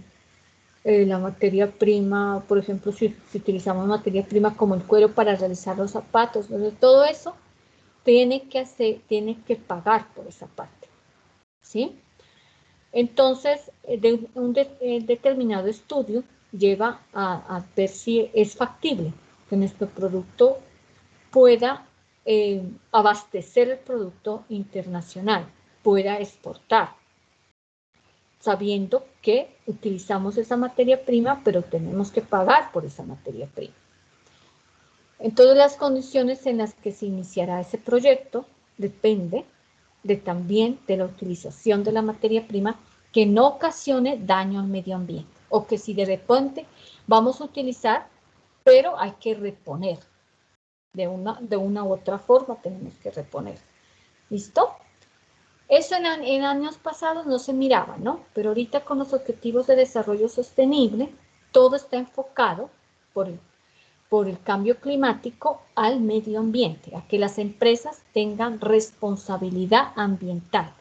la materia prima, por ejemplo, si utilizamos materia prima como el cuero para realizar los zapatos, entonces todo eso tiene que pagar por esa parte, ¿sí? Entonces, un determinado estudio lleva a ver si es factible que nuestro producto pueda abastecer el producto internacional, pueda exportar, sabiendo que utilizamos esa materia prima, pero tenemos que pagar por esa materia prima. Entonces, las condiciones en las que se iniciará ese proyecto depende también de la utilización de la materia prima que no ocasione daño al medio ambiente, o que si de repente vamos a utilizar, pero hay que reponer. De una u otra forma tenemos que reponer. ¿Listo? Eso en años pasados no se miraba, ¿no? Pero ahorita con los objetivos de desarrollo sostenible, todo está enfocado por el cambio climático al medio ambiente, a que las empresas tengan responsabilidad ambiental,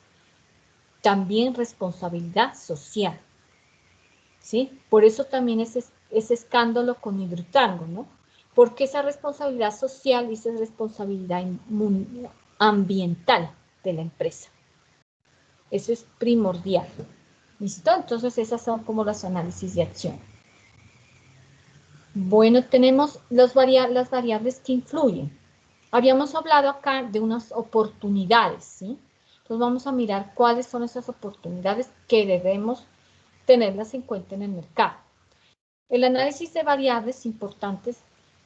también responsabilidad social, ¿sí? Por eso también ese escándalo con Hidroituango, ¿no? Porque esa responsabilidad social y esa responsabilidad ambiental de la empresa. Eso es primordial. ¿Listo? Entonces esas son como los análisis de acción. Bueno, tenemos las variables que influyen. Habíamos hablado acá de unas oportunidades, ¿sí? Entonces vamos a mirar cuáles son esas oportunidades que debemos tenerlas en cuenta en el mercado. El análisis de variables importantes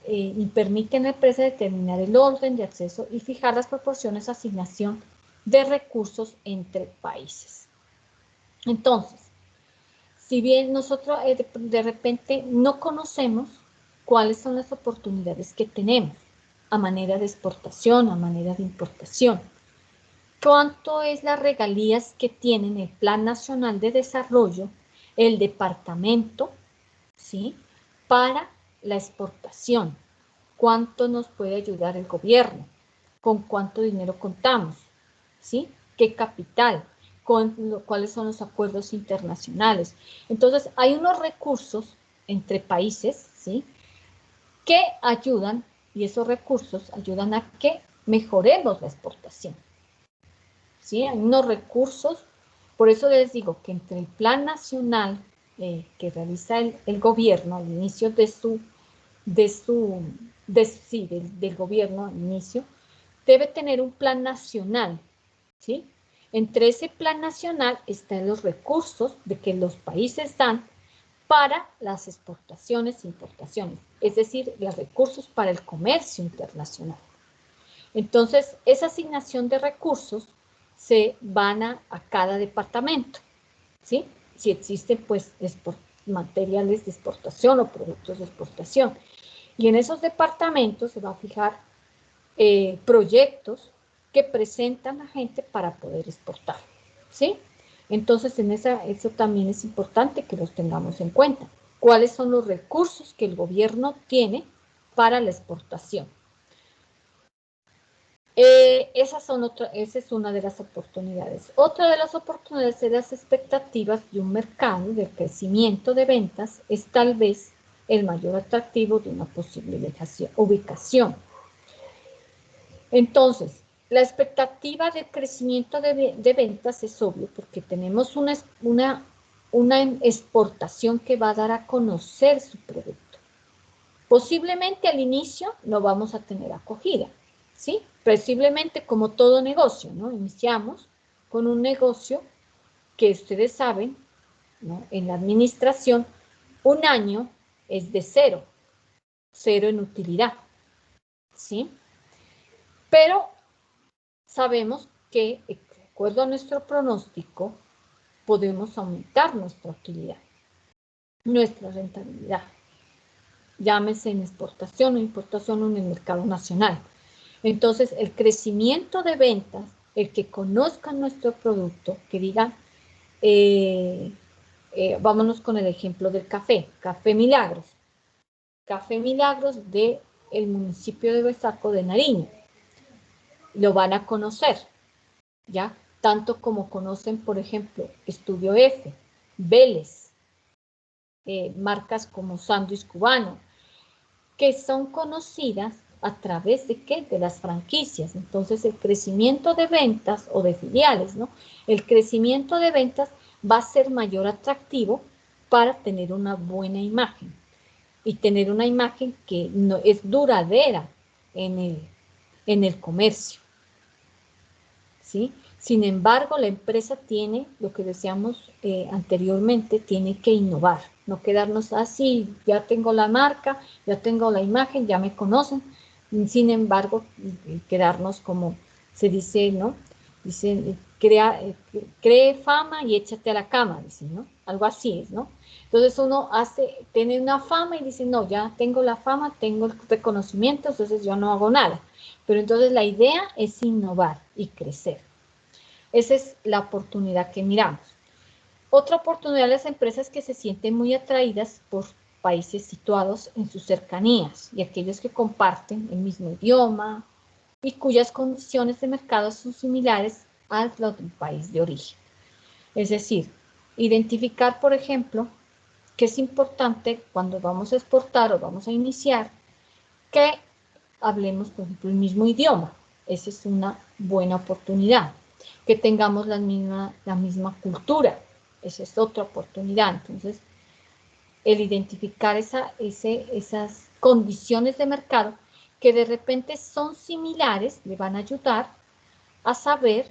y permite a la empresa determinar el orden de acceso y fijar las proporciones de asignación de recursos entre países. Entonces, si bien nosotros de repente no conocemos cuáles son las oportunidades que tenemos a manera de exportación, a manera de importación, cuánto es las regalías que tiene en el Plan Nacional de Desarrollo el departamento, ¿sí?, para la exportación, cuánto nos puede ayudar el gobierno, con cuánto dinero contamos, ¿sí?, qué capital, cuáles son los acuerdos internacionales. Entonces, hay unos recursos entre países, ¿sí?, que ayudan, y esos recursos ayudan a que mejoremos la exportación, ¿sí? Hay unos recursos, por eso les digo que entre el Plan Nacional que realiza el gobierno al inicio del gobierno al inicio, debe tener un plan nacional, ¿sí? Entre ese plan nacional están los recursos de que los países dan para las exportaciones e importaciones, es decir, los recursos para el comercio internacional. Entonces, esa asignación de recursos se van a cada departamento, ¿sí? Si existen, pues, materiales de exportación o productos de exportación. Y en esos departamentos se va a fijar proyectos que presentan a gente para poder exportar, ¿sí? Entonces, eso también es importante que los tengamos en cuenta. ¿Cuáles son los recursos que el gobierno tiene para la exportación? Esa es una de las oportunidades. Otra de las oportunidades de las expectativas de un mercado de crecimiento de ventas es tal vez el mayor atractivo de una posible ubicación. Entonces, la expectativa de crecimiento de ventas es obvio porque tenemos una exportación que va a dar a conocer su producto. Posiblemente al inicio no vamos a tener acogida, ¿sí? Posiblemente como todo negocio, ¿no? Iniciamos con un negocio que ustedes saben, ¿no?, en la administración, un año es de cero en utilidad, ¿sí? Pero sabemos que, de acuerdo a nuestro pronóstico, podemos aumentar nuestra utilidad, nuestra rentabilidad, llámese en exportación o importación o en el mercado nacional. Entonces, el crecimiento de ventas, el que conozcan nuestro producto, que digan, vámonos con el ejemplo del café, Café Milagros. Café Milagros del municipio de Besaco de Nariño. Lo van a conocer, ¿ya? Tanto como conocen, por ejemplo, Estudio F, Vélez, marcas como Sándwich Cubano, que son conocidas a través de ¿qué? De las franquicias. Entonces, el crecimiento de ventas o de filiales, ¿no? El crecimiento de ventas va a ser mayor atractivo para tener una buena imagen y tener una imagen que no, es duradera en el comercio, ¿sí? Sin embargo, la empresa tiene, lo que decíamos anteriormente, tiene que innovar, no quedarnos así, ya tengo la marca, ya tengo la imagen, ya me conocen, sin embargo, quedarnos como se dice, ¿no? Dice, cree fama y échate a la cama, dice, ¿no? Algo así es, ¿no? Entonces uno tiene una fama y dice, no, ya tengo la fama, tengo el reconocimiento, entonces yo no hago nada. Pero entonces la idea es innovar y crecer. Esa es la oportunidad que miramos. Otra oportunidad de las empresas que se sienten muy atraídas por países situados en sus cercanías y aquellos que comparten el mismo idioma y cuyas condiciones de mercado son similares a los del país de origen. Es decir, identificar, por ejemplo, que es importante cuando vamos a exportar o vamos a iniciar, que hablemos, por ejemplo, el mismo idioma. Esa es una buena oportunidad. Que tengamos la misma cultura. Esa es otra oportunidad. Entonces, el identificar esas condiciones de mercado que de repente son similares, le van a ayudar a saber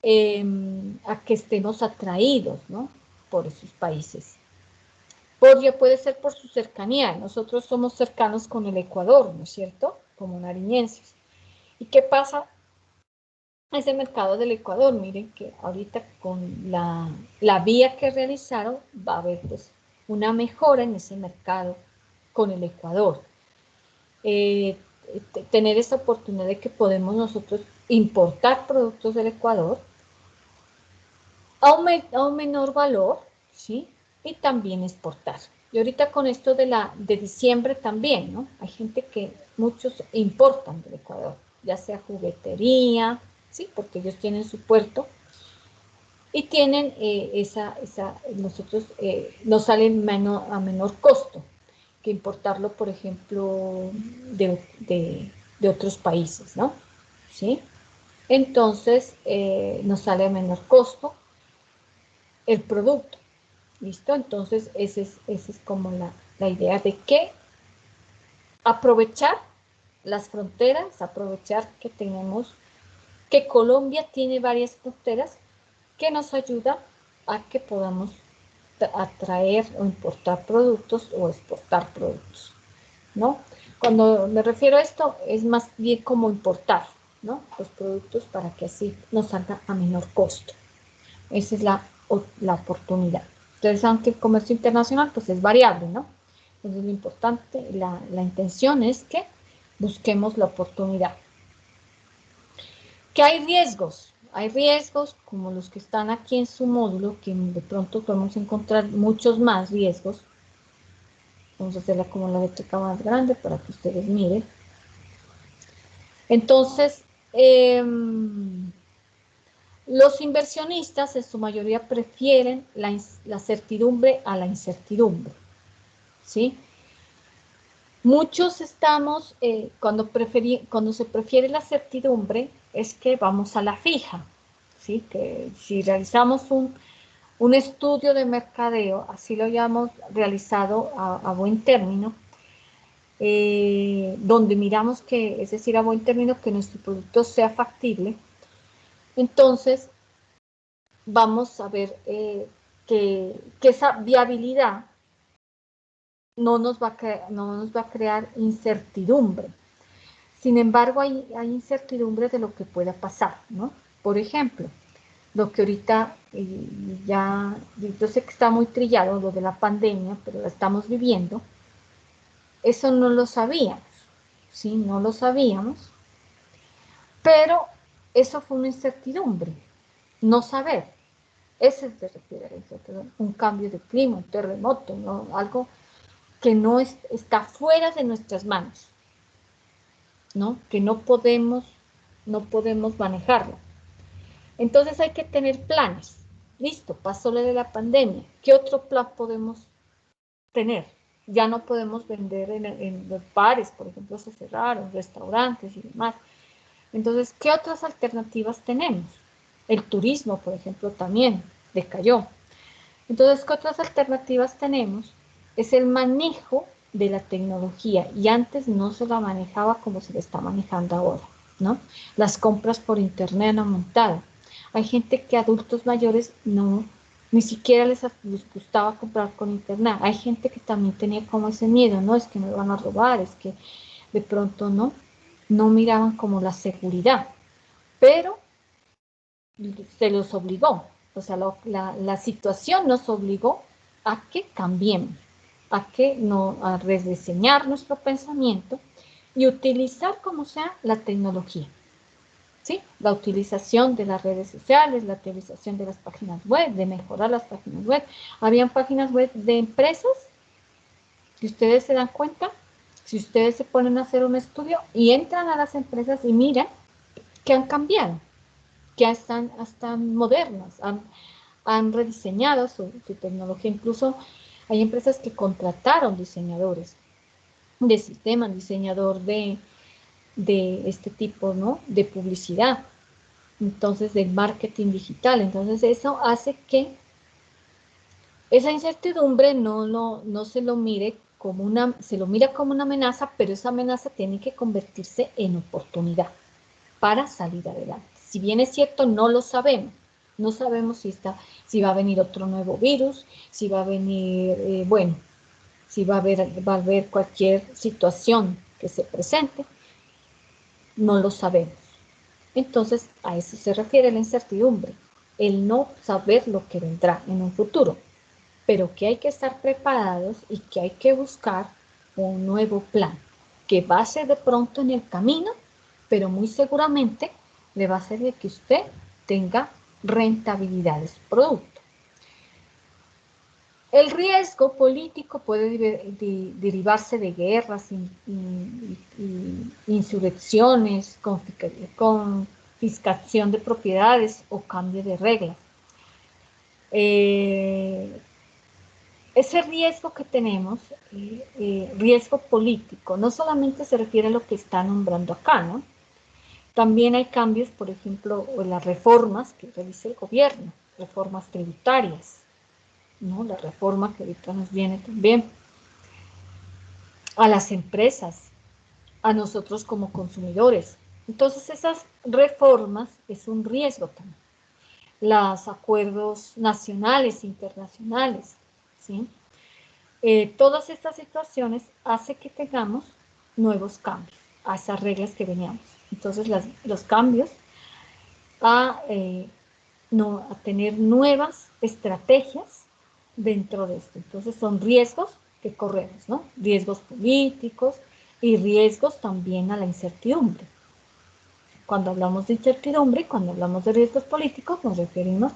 a que estemos atraídos, ¿no? Por esos países. Puede ser por su cercanía. Nosotros somos cercanos con el Ecuador, ¿no es cierto? Como nariñenses. ¿Y qué pasa? Ese mercado del Ecuador, miren que ahorita con la vía que realizaron va a haber pues una mejora en ese mercado con el Ecuador. Tener esa oportunidad de que podemos nosotros importar productos del Ecuador a un menor valor, ¿sí? Y también exportar. Y ahorita con esto de diciembre también, ¿no? Hay gente que muchos importan del Ecuador, ya sea juguetería, ¿sí? Porque ellos tienen su puerto y tienen nosotros nos salen a menor costo que importarlo, por ejemplo, de otros países, ¿no? ¿Sí? Entonces, nos sale a menor costo el producto. ¿Listo? Entonces, esa es como la idea de que aprovechar las fronteras, aprovechar que Colombia tiene varias fronteras que nos ayuda a que podamos atraer o importar productos o exportar productos, ¿no? Cuando me refiero a esto, es más bien como importar, ¿no? Los productos para que así nos salga a menor costo. Esa es la oportunidad. Entonces, aunque el comercio internacional pues es variable, ¿no? Entonces, lo importante, la intención es que busquemos la oportunidad. ¿Que hay riesgos? Hay riesgos como los que están aquí en su módulo, que de pronto podemos encontrar muchos más riesgos. Vamos a hacerla como la letra más grande para que ustedes miren. Entonces, los inversionistas en su mayoría prefieren la certidumbre a la incertidumbre, ¿sí? Muchos estamos, cuando se prefiere la certidumbre, es que vamos a la fija, ¿sí? Que si realizamos un estudio de mercadeo, así lo hayamos realizado a buen término, donde miramos que, es decir, a buen término, que nuestro producto sea factible, entonces vamos a ver que esa viabilidad no nos va a crear incertidumbre. Sin embargo, hay incertidumbre de lo que pueda pasar, ¿no? Por ejemplo, lo que ahorita yo sé que está muy trillado, lo de la pandemia, pero la estamos viviendo. Eso no lo sabíamos, ¿sí? No lo sabíamos. Pero eso fue una incertidumbre, no saber. Ese se refiere a la incertidumbre. Un cambio de clima, un terremoto, ¿no? Algo que no está fuera de nuestras manos, ¿no? Que no podemos manejarlo. Entonces hay que tener planes. Listo, pasó lo de la pandemia. ¿Qué otro plan podemos tener? Ya no podemos vender en los bares, por ejemplo, se cerraron, restaurantes y demás. Entonces, ¿qué otras alternativas tenemos? El turismo, por ejemplo, también decayó. Entonces, ¿qué otras alternativas tenemos? Es el manejo de la tecnología y antes no se la manejaba como se le está manejando ahora, ¿no? Las compras por internet han aumentado. Hay gente que adultos mayores no, ni siquiera les gustaba comprar con internet. Hay gente que también tenía como ese miedo, ¿no? Es que me van a robar, es que de pronto no miraban como la seguridad, pero se los obligó, o sea, la situación nos obligó a que cambiemos, a rediseñar nuestro pensamiento y utilizar como sea la tecnología, ¿sí? La utilización de las redes sociales, la utilización de las páginas web, de mejorar las páginas web. Habían páginas web de empresas, si ustedes se dan cuenta, si ustedes se ponen a hacer un estudio y entran a las empresas y miran que han cambiado, que están modernas, han rediseñado su tecnología. Incluso hay empresas que contrataron diseñadores de sistemas, diseñador de este tipo, ¿no? De publicidad, entonces del marketing digital. Entonces eso hace que esa incertidumbre no se lo mire como se lo mira como una amenaza, pero esa amenaza tiene que convertirse en oportunidad para salir adelante. Si bien es cierto, no lo sabemos. No sabemos si va a venir otro nuevo virus, si va a venir, bueno, si va a haber cualquier situación que se presente, no lo sabemos. Entonces, a eso se refiere la incertidumbre, el no saber lo que vendrá en un futuro, pero que hay que estar preparados y que hay que buscar un nuevo plan, que va a ser de pronto en el camino, pero muy seguramente le va a hacer de que usted tenga rentabilidad de su producto. El riesgo político puede derivarse de guerras, insurrecciones, confiscación de propiedades o cambio de reglas. Ese riesgo que tenemos, riesgo político, no solamente se refiere a lo que está nombrando acá, ¿no? También hay cambios, por ejemplo, las reformas que realiza el gobierno, reformas tributarias, ¿no? La reforma que ahorita nos viene también a las empresas, a nosotros como consumidores. Entonces esas reformas es un riesgo también. Los acuerdos nacionales, internacionales, ¿sí? Todas estas situaciones hacen que tengamos nuevos cambios a esas reglas que veníamos. Entonces los cambios a tener nuevas estrategias dentro de esto. Entonces son riesgos que corremos, ¿no? Riesgos políticos y riesgos también a la incertidumbre. Cuando hablamos de incertidumbre, cuando hablamos de riesgos políticos, nos referimos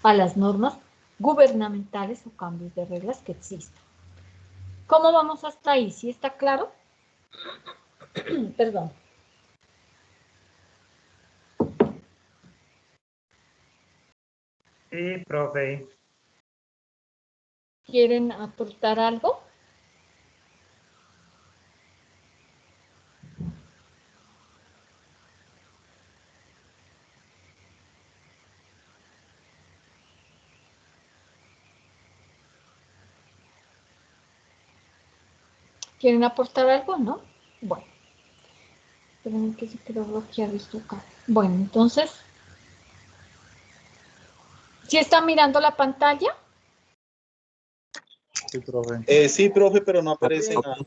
a las normas gubernamentales o cambios de reglas que existen. ¿Cómo vamos hasta ahí? ¿Sí está claro? Perdón. Sí, profe. ¿Quieren aportar algo? ¿Quieren aportar algo? ¿No? Bueno. Esperen que se quedó bloqueado esto acá. Bueno, entonces, ¿sí están mirando la pantalla? Sí, profe. Sí, profe, pero no aparece nada.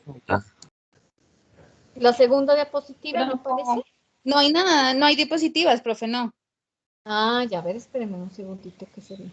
¿La segunda diapositiva no Pero aparece? no hay nada, no hay diapositivas, profe, no. Ah, ya, a ver, espérenme un segundito que se ve.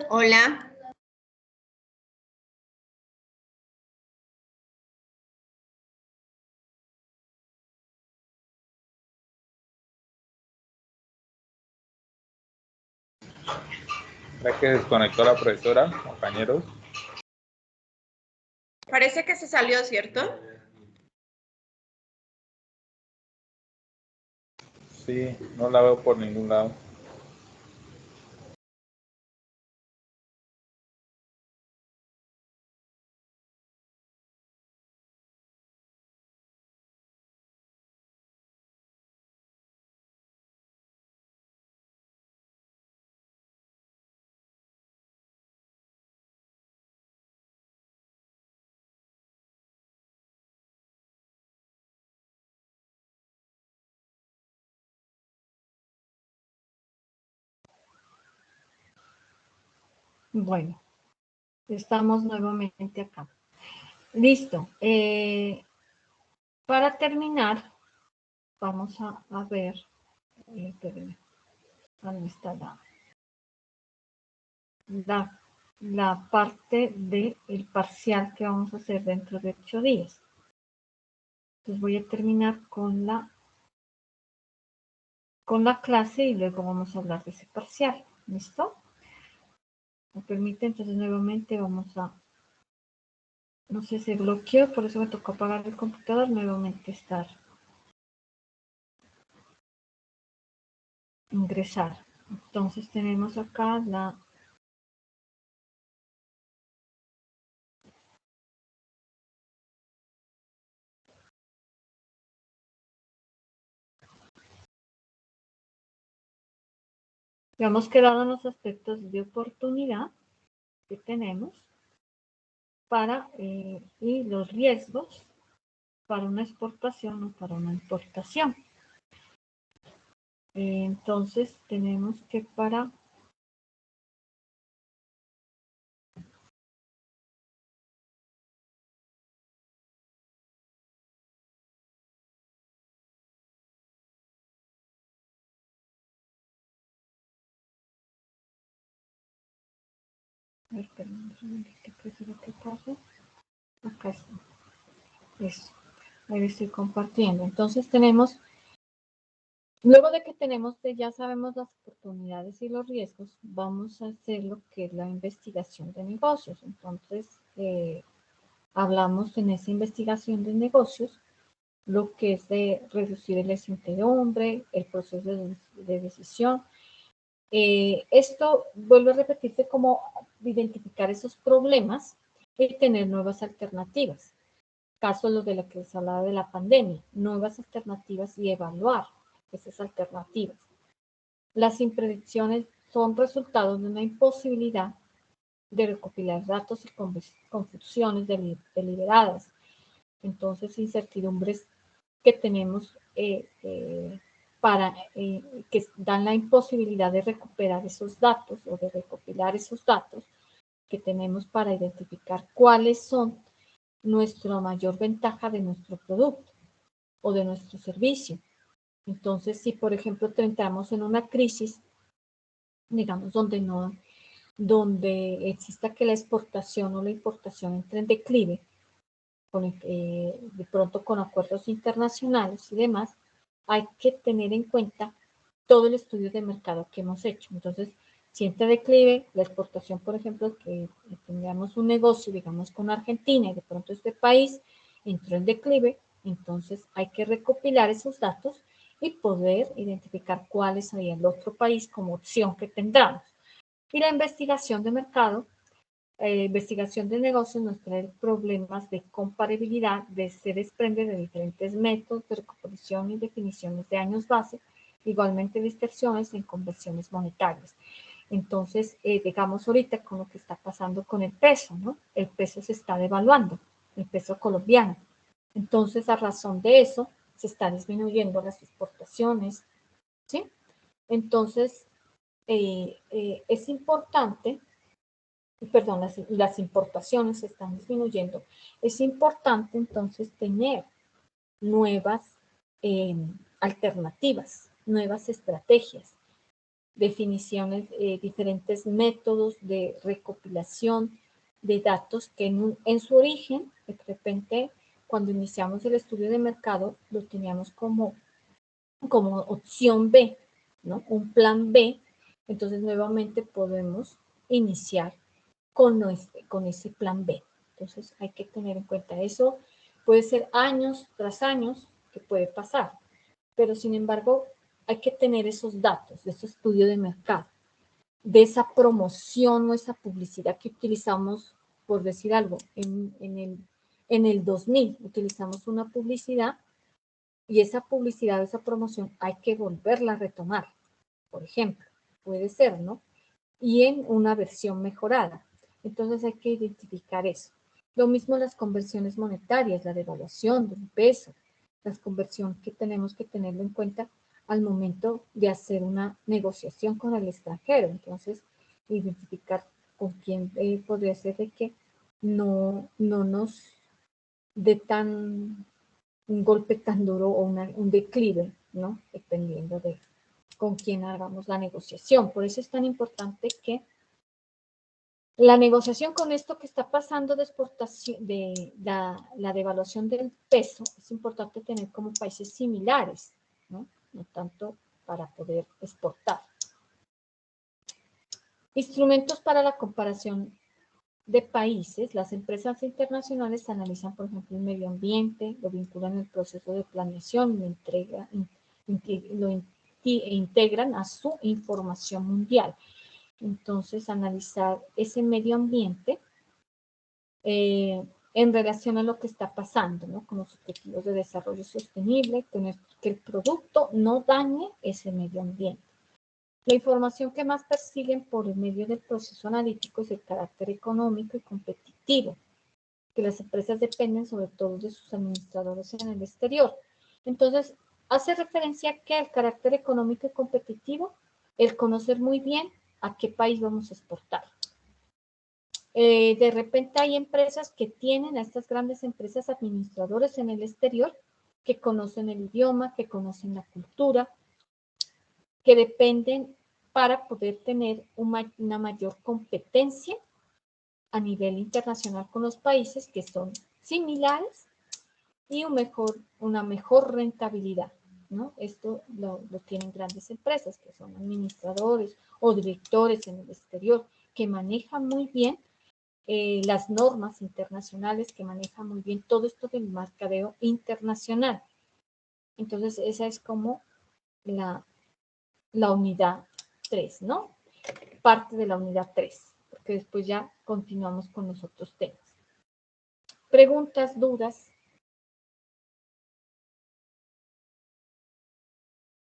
Hola. ¿Será que desconectó la profesora, compañeros? Parece que se salió, ¿cierto? Sí, no la veo por ningún lado. Bueno, estamos nuevamente acá. Listo. Para terminar, vamos a ver, espérenme, ¿dónde está la parte del parcial que vamos a hacer dentro de 8 días? Entonces voy a terminar con la clase y luego vamos a hablar de ese parcial. ¿Listo? Me permite, entonces nuevamente vamos a, no sé, se bloqueó, por eso me tocó apagar el computador, nuevamente ingresar. Entonces tenemos acá hemos quedado en los aspectos de oportunidad que tenemos para y los riesgos para una exportación o para una importación. Entonces tenemos que ¿qué es lo que pasa? Acá está. Eso. Ahí estoy compartiendo. Entonces tenemos, luego de que ya sabemos las oportunidades y los riesgos, vamos a hacer lo que es la investigación de negocios. Entonces, hablamos en esa investigación de negocios lo que es de reducir el incertidumbre, el proceso de decisión. Esto vuelve a repetirse como identificar esos problemas y tener nuevas alternativas. Caso lo de lo que les hablaba de la pandemia, nuevas alternativas y evaluar esas alternativas. Las impredicciones son resultados de una imposibilidad de recopilar datos y confusiones deliberadas. Entonces, incertidumbres que tenemos que dan la imposibilidad de recuperar esos datos o de recopilar esos datos que tenemos para identificar cuáles son nuestra mayor ventaja de nuestro producto o de nuestro servicio. Entonces, si por ejemplo entramos en una crisis, digamos, donde exista que la exportación o la importación entre en declive, de pronto con acuerdos internacionales y demás, hay que tener en cuenta todo el estudio de mercado que hemos hecho. Entonces, si entra declive, la exportación, por ejemplo, que tengamos un negocio, digamos, con Argentina y de pronto este país entró en declive, entonces hay que recopilar esos datos y poder identificar cuál sería el otro país como opción que tendremos. Y la investigación de mercado, investigación de negocios nos trae problemas de comparabilidad, se desprende de diferentes métodos de recuperación y definiciones de años base, igualmente dispersiones en conversiones monetarias. Entonces, digamos ahorita con lo que está pasando con el peso, ¿no? El peso se está devaluando, el peso colombiano. Entonces, a razón de eso, se están disminuyendo las exportaciones, ¿sí? Entonces, es importante, perdón, las importaciones se están disminuyendo. Es importante entonces tener nuevas alternativas, nuevas estrategias. definiciones, diferentes métodos de recopilación de datos que en su origen, de repente, cuando iniciamos el estudio de mercado, lo teníamos como opción B, ¿no? Un plan B. Entonces, nuevamente podemos iniciar con ese plan B. Entonces, hay que tener en cuenta eso. Puede ser años tras años que puede pasar, pero sin embargo, hay que tener esos datos de ese estudio de mercado, de esa promoción o esa publicidad que utilizamos, por decir algo, en el 2000 utilizamos una publicidad y esa publicidad, esa promoción hay que volverla a retomar, por ejemplo, puede ser, ¿no? Y en una versión mejorada. Entonces hay que identificar eso. Lo mismo las conversiones monetarias, la devaluación del peso, las conversiones que tenemos que tenerlo en cuenta al momento de hacer una negociación con el extranjero. Entonces, identificar con quién podría ser de que no nos dé un golpe tan duro o un declive, ¿no? Dependiendo de con quién hagamos la negociación. Por eso es tan importante que la negociación con esto que está pasando de exportación, de la devaluación del peso, es importante tener como países similares, ¿no? No tanto para poder exportar. Instrumentos para la comparación de países. Las empresas internacionales analizan, por ejemplo, el medio ambiente, lo vinculan al proceso de planeación, lo integran a su información mundial. Entonces, analizar ese medio ambiente en relación a lo que está pasando, ¿no? Con los objetivos de desarrollo sostenible, que el producto no dañe ese medio ambiente. La información que más persiguen por el medio del proceso analítico es el carácter económico y competitivo, que las empresas dependen sobre todo de sus administradores en el exterior. Entonces, hace referencia que el carácter económico y competitivo, el conocer muy bien a qué país vamos a exportar. De repente hay empresas que tienen, a estas grandes empresas, administradores en el exterior que conocen el idioma, que conocen la cultura, que dependen para poder tener una mayor competencia a nivel internacional con los países que son similares y una mejor rentabilidad, ¿no? Esto lo tienen grandes empresas que son administradores o directores en el exterior que manejan muy bien las normas internacionales, que manejan muy bien todo esto del mercadeo internacional. Entonces, esa es como la unidad 3, ¿no? Parte de la unidad 3, porque después ya continuamos con los otros temas. Preguntas, dudas.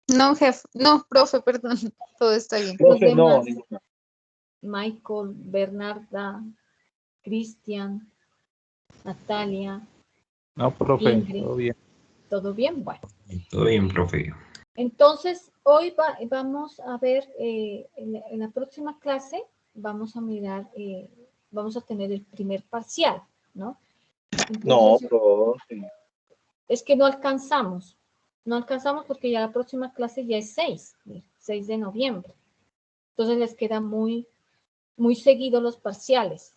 No, jefe, no, profe, perdón, todo está bien. Los demás, Michael, Bernarda, Cristian, Natalia. No, profe, Ingrid. todo bien. ¿Todo bien? Bueno. Todo bien, profe. Entonces, hoy vamos a ver, en la próxima clase, vamos a mirar, vamos a tener el primer parcial, ¿no? Entonces, No, profe. es que no alcanzamos porque ya la próxima clase ya es 6 de noviembre. Entonces, les queda muy seguido los parciales,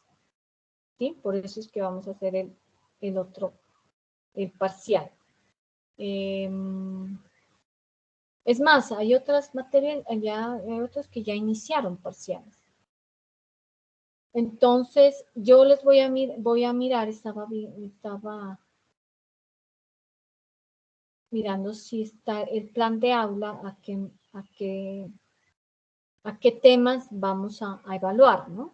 ¿sí? Por eso es que vamos a hacer el parcial. Es más, hay otras materias, hay otros que ya iniciaron parciales. Entonces, yo les voy a mirar, estaba mirando si está el plan de aula, a qué temas vamos a evaluar, ¿no?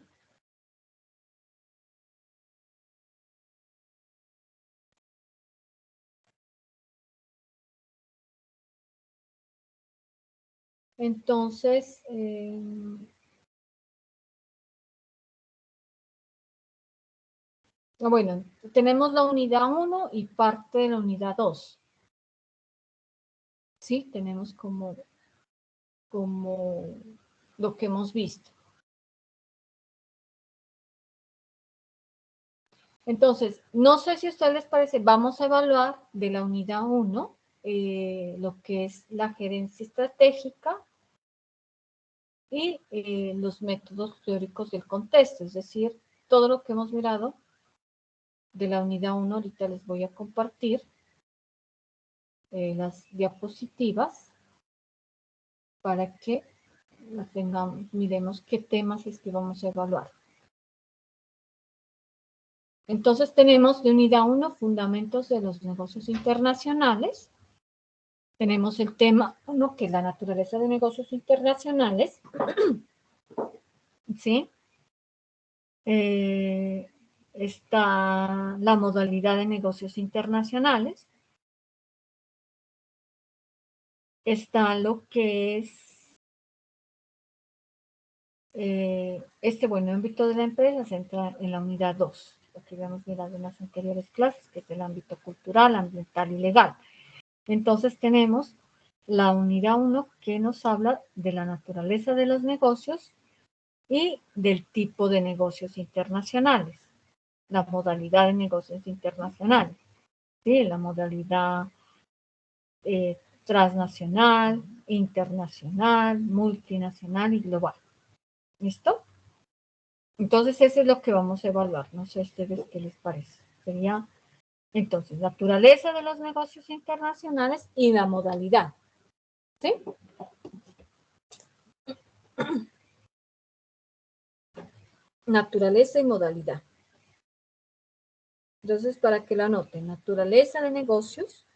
Entonces, bueno, tenemos la unidad 1 y parte de la unidad 2. Sí, tenemos como lo que hemos visto. Entonces, no sé si a ustedes les parece, vamos a evaluar de la unidad 1 lo que es la gerencia estratégica y los métodos teóricos del contexto, es decir, todo lo que hemos mirado de la unidad 1, ahorita les voy a compartir las diapositivas para que la tengamos, miremos qué temas es que vamos a evaluar. Entonces tenemos de unidad 1, fundamentos de los negocios internacionales. Tenemos el tema 1, que es la naturaleza de negocios internacionales. ¿Sí? Está la modalidad de negocios internacionales. Está lo que es bueno, ámbito de la empresa se entra en la unidad 2, lo que habíamos mirado en las anteriores clases, que es el ámbito cultural, ambiental y legal. Entonces tenemos la unidad 1 que nos habla de la naturaleza de los negocios y del tipo de negocios internacionales, la modalidad de negocios internacionales, ¿sí? La modalidad transnacional, internacional, multinacional y global. ¿Listo? Entonces, eso es lo que vamos a evaluar. No sé a ustedes qué les parece. Sería, entonces, naturaleza de los negocios internacionales y la modalidad. ¿Sí? Naturaleza y modalidad. Entonces, para que lo anoten, naturaleza de negocios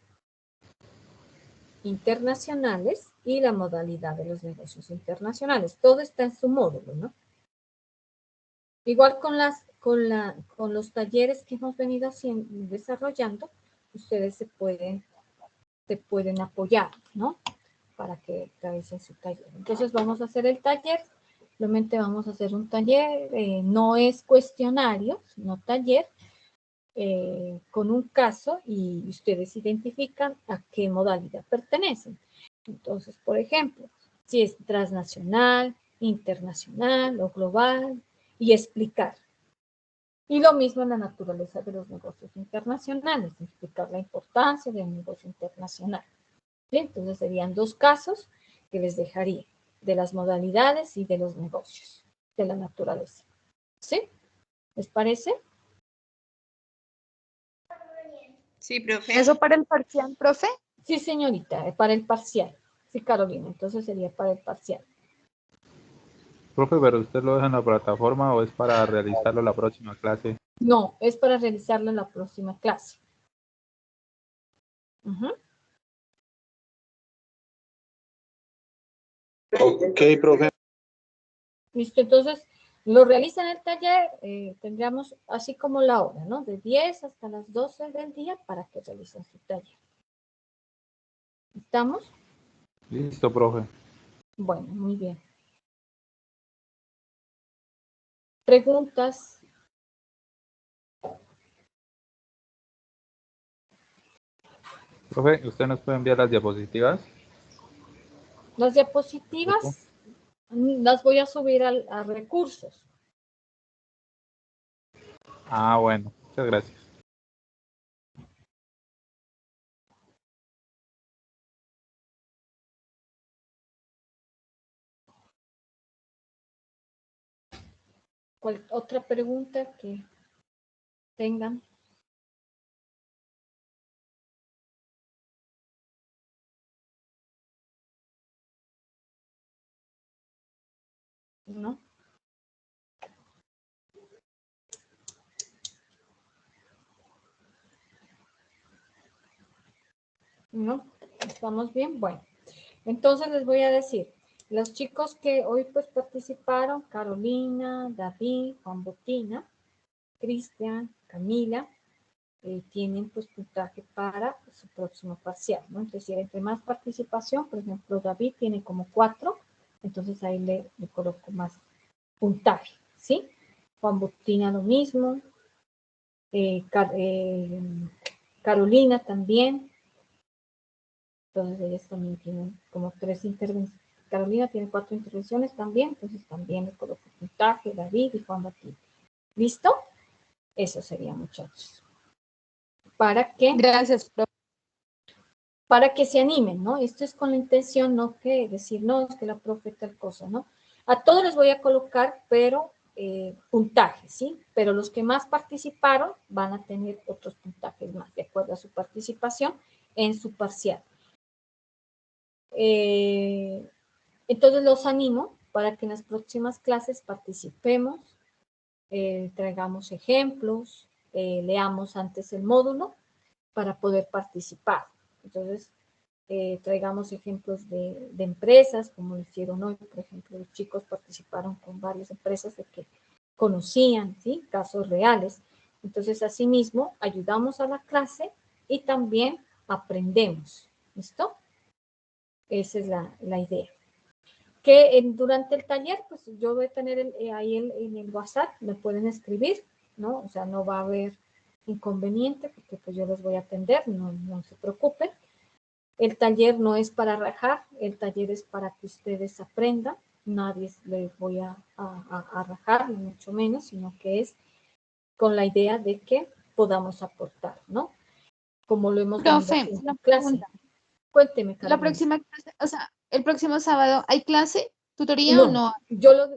internacionales y la modalidad de los negocios internacionales. Todo está en su módulo, ¿no? Igual con los talleres que hemos venido desarrollando, ustedes se pueden apoyar, ¿no? Para que realicen su taller. Entonces vamos a hacer el taller. Simplemente vamos a hacer un taller. No es cuestionario, sino taller con un caso y ustedes identifican a qué modalidad pertenecen. Entonces, por ejemplo, si es transnacional, internacional o global, y explicar. Y lo mismo en la naturaleza de los negocios internacionales, explicar la importancia del negocio internacional. ¿Sí? Entonces serían dos casos que les dejaría, de las modalidades y de los negocios, de la naturaleza. ¿Sí? ¿Les parece? Sí, profe. ¿Eso para el parcial, profe? Sí, señorita, para el parcial. Sí, Carolina, entonces sería para el parcial. Profe, ¿pero usted lo deja en la plataforma o es para realizarlo la próxima clase? No, es para realizarlo en la próxima clase. Ok, profe. Listo, entonces lo realizan en el taller, tendríamos así como la hora, ¿no? De 10 hasta las 12 del día para que realicen su taller. ¿Estamos? Listo, profe. Bueno, muy bien. ¿Preguntas? Profe, ¿usted nos puede enviar las diapositivas? Las diapositivas las voy a subir a recursos. Ah, bueno, muchas gracias. ¿Otra pregunta que tengan? ¿No? ¿No? ¿Estamos bien? Bueno, entonces les voy a decir, los chicos que hoy pues participaron, Carolina, David, Juan Botina, Cristian, Camila, tienen pues puntaje para su próximo parcial, ¿no? Es decir, entre más participación, por ejemplo, David tiene como 4, entonces ahí le coloco más puntaje, ¿sí? Juan Botina lo mismo, Carolina también, entonces ellas también tienen como 3 intervenciones. Carolina tiene 4 intervenciones también, entonces también le coloco puntaje, David y Juan Botina. ¿Listo? Eso sería, muchachos. ¿Para qué? Gracias, profe. Para que se animen, ¿no? Esto es con la intención, no que decir, no, es que la profe tal cosa, ¿no? A todos les voy a colocar, pero puntajes, ¿sí? Pero los que más participaron van a tener otros puntajes más, de acuerdo a su participación en su parcial. Entonces los animo para que en las próximas clases participemos, traigamos ejemplos, leamos antes el módulo para poder participar. Entonces, traigamos ejemplos de empresas, como lo hicieron hoy. Por ejemplo, los chicos participaron con varias empresas de que conocían, ¿sí? Casos reales. Entonces, asimismo, ayudamos a la clase y también aprendemos. ¿Listo? Esa es la idea. Que durante el taller, pues yo voy a tener ahí en el WhatsApp, me pueden escribir, ¿no? O sea, no va a haber inconveniente porque pues yo los voy a atender, no se preocupen. El taller no es para rajar, el taller es para que ustedes aprendan. Nadie les voy a rajar, ni mucho menos, sino que es con la idea de que podamos aportar, ¿no? Como lo hemos venido haciendo en la clase. Cuénteme, Carolina. La próxima clase, o sea, el próximo sábado, ¿hay clase, tutoría no, o no? Yo lo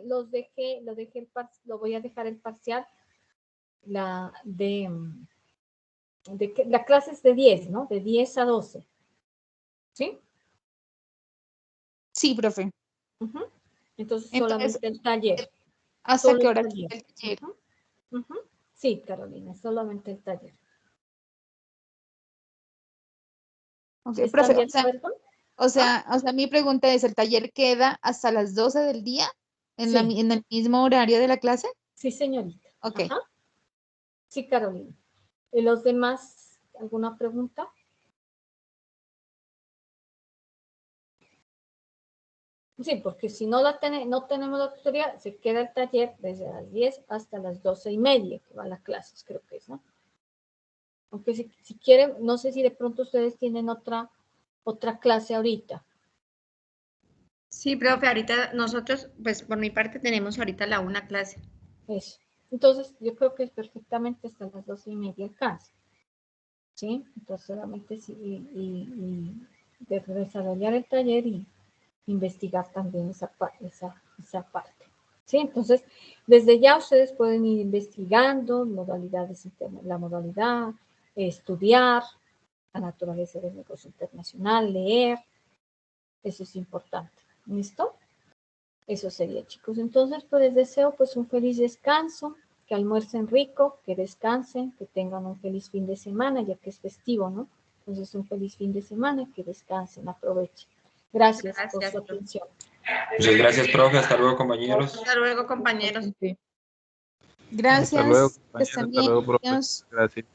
voy a dejar el parcial, la clase es de 10, ¿no? De 10 a 12. ¿Sí? Sí, profe. Entonces, solamente el taller. ¿Hasta qué hora el taller? Sí, Carolina, solamente el taller. Okay, profe, o sea, mi pregunta es, ¿el taller queda hasta las 12 del día en el mismo horario de la clase? Sí, señorita. Ok. Ajá. Sí, Carolina. ¿Y los demás, alguna pregunta? Sí, porque si no tenemos la tutoría, se queda el taller desde las 10 hasta las 12:30, que van las clases, creo que es, ¿no? Aunque si quieren, no sé si de pronto ustedes tienen otra clase ahorita. Sí, profe, ahorita nosotros, pues por mi parte tenemos ahorita una clase. Eso. Entonces, yo creo que es perfectamente hasta las 12:30 alcanza. ¿Sí? Entonces, solamente de desarrollar el taller y investigar también esa parte. ¿Sí? Entonces, desde ya ustedes pueden ir investigando modalidades internas, la modalidad, estudiar la naturaleza del negocio internacional, leer. Eso es importante. ¿Listo? Eso sería, chicos. Entonces, pues les deseo pues un feliz descanso, que almuercen rico, que descansen, que tengan un feliz fin de semana, ya que es festivo, ¿no? Entonces, un feliz fin de semana, que descansen, aprovechen. Gracias por su atención. Muchas gracias, profe. Hasta luego, compañeros. Hasta luego, compañeros. Gracias. Hasta luego, compañeros. Que estén Hasta bien. luego, profe. Adiós. Gracias.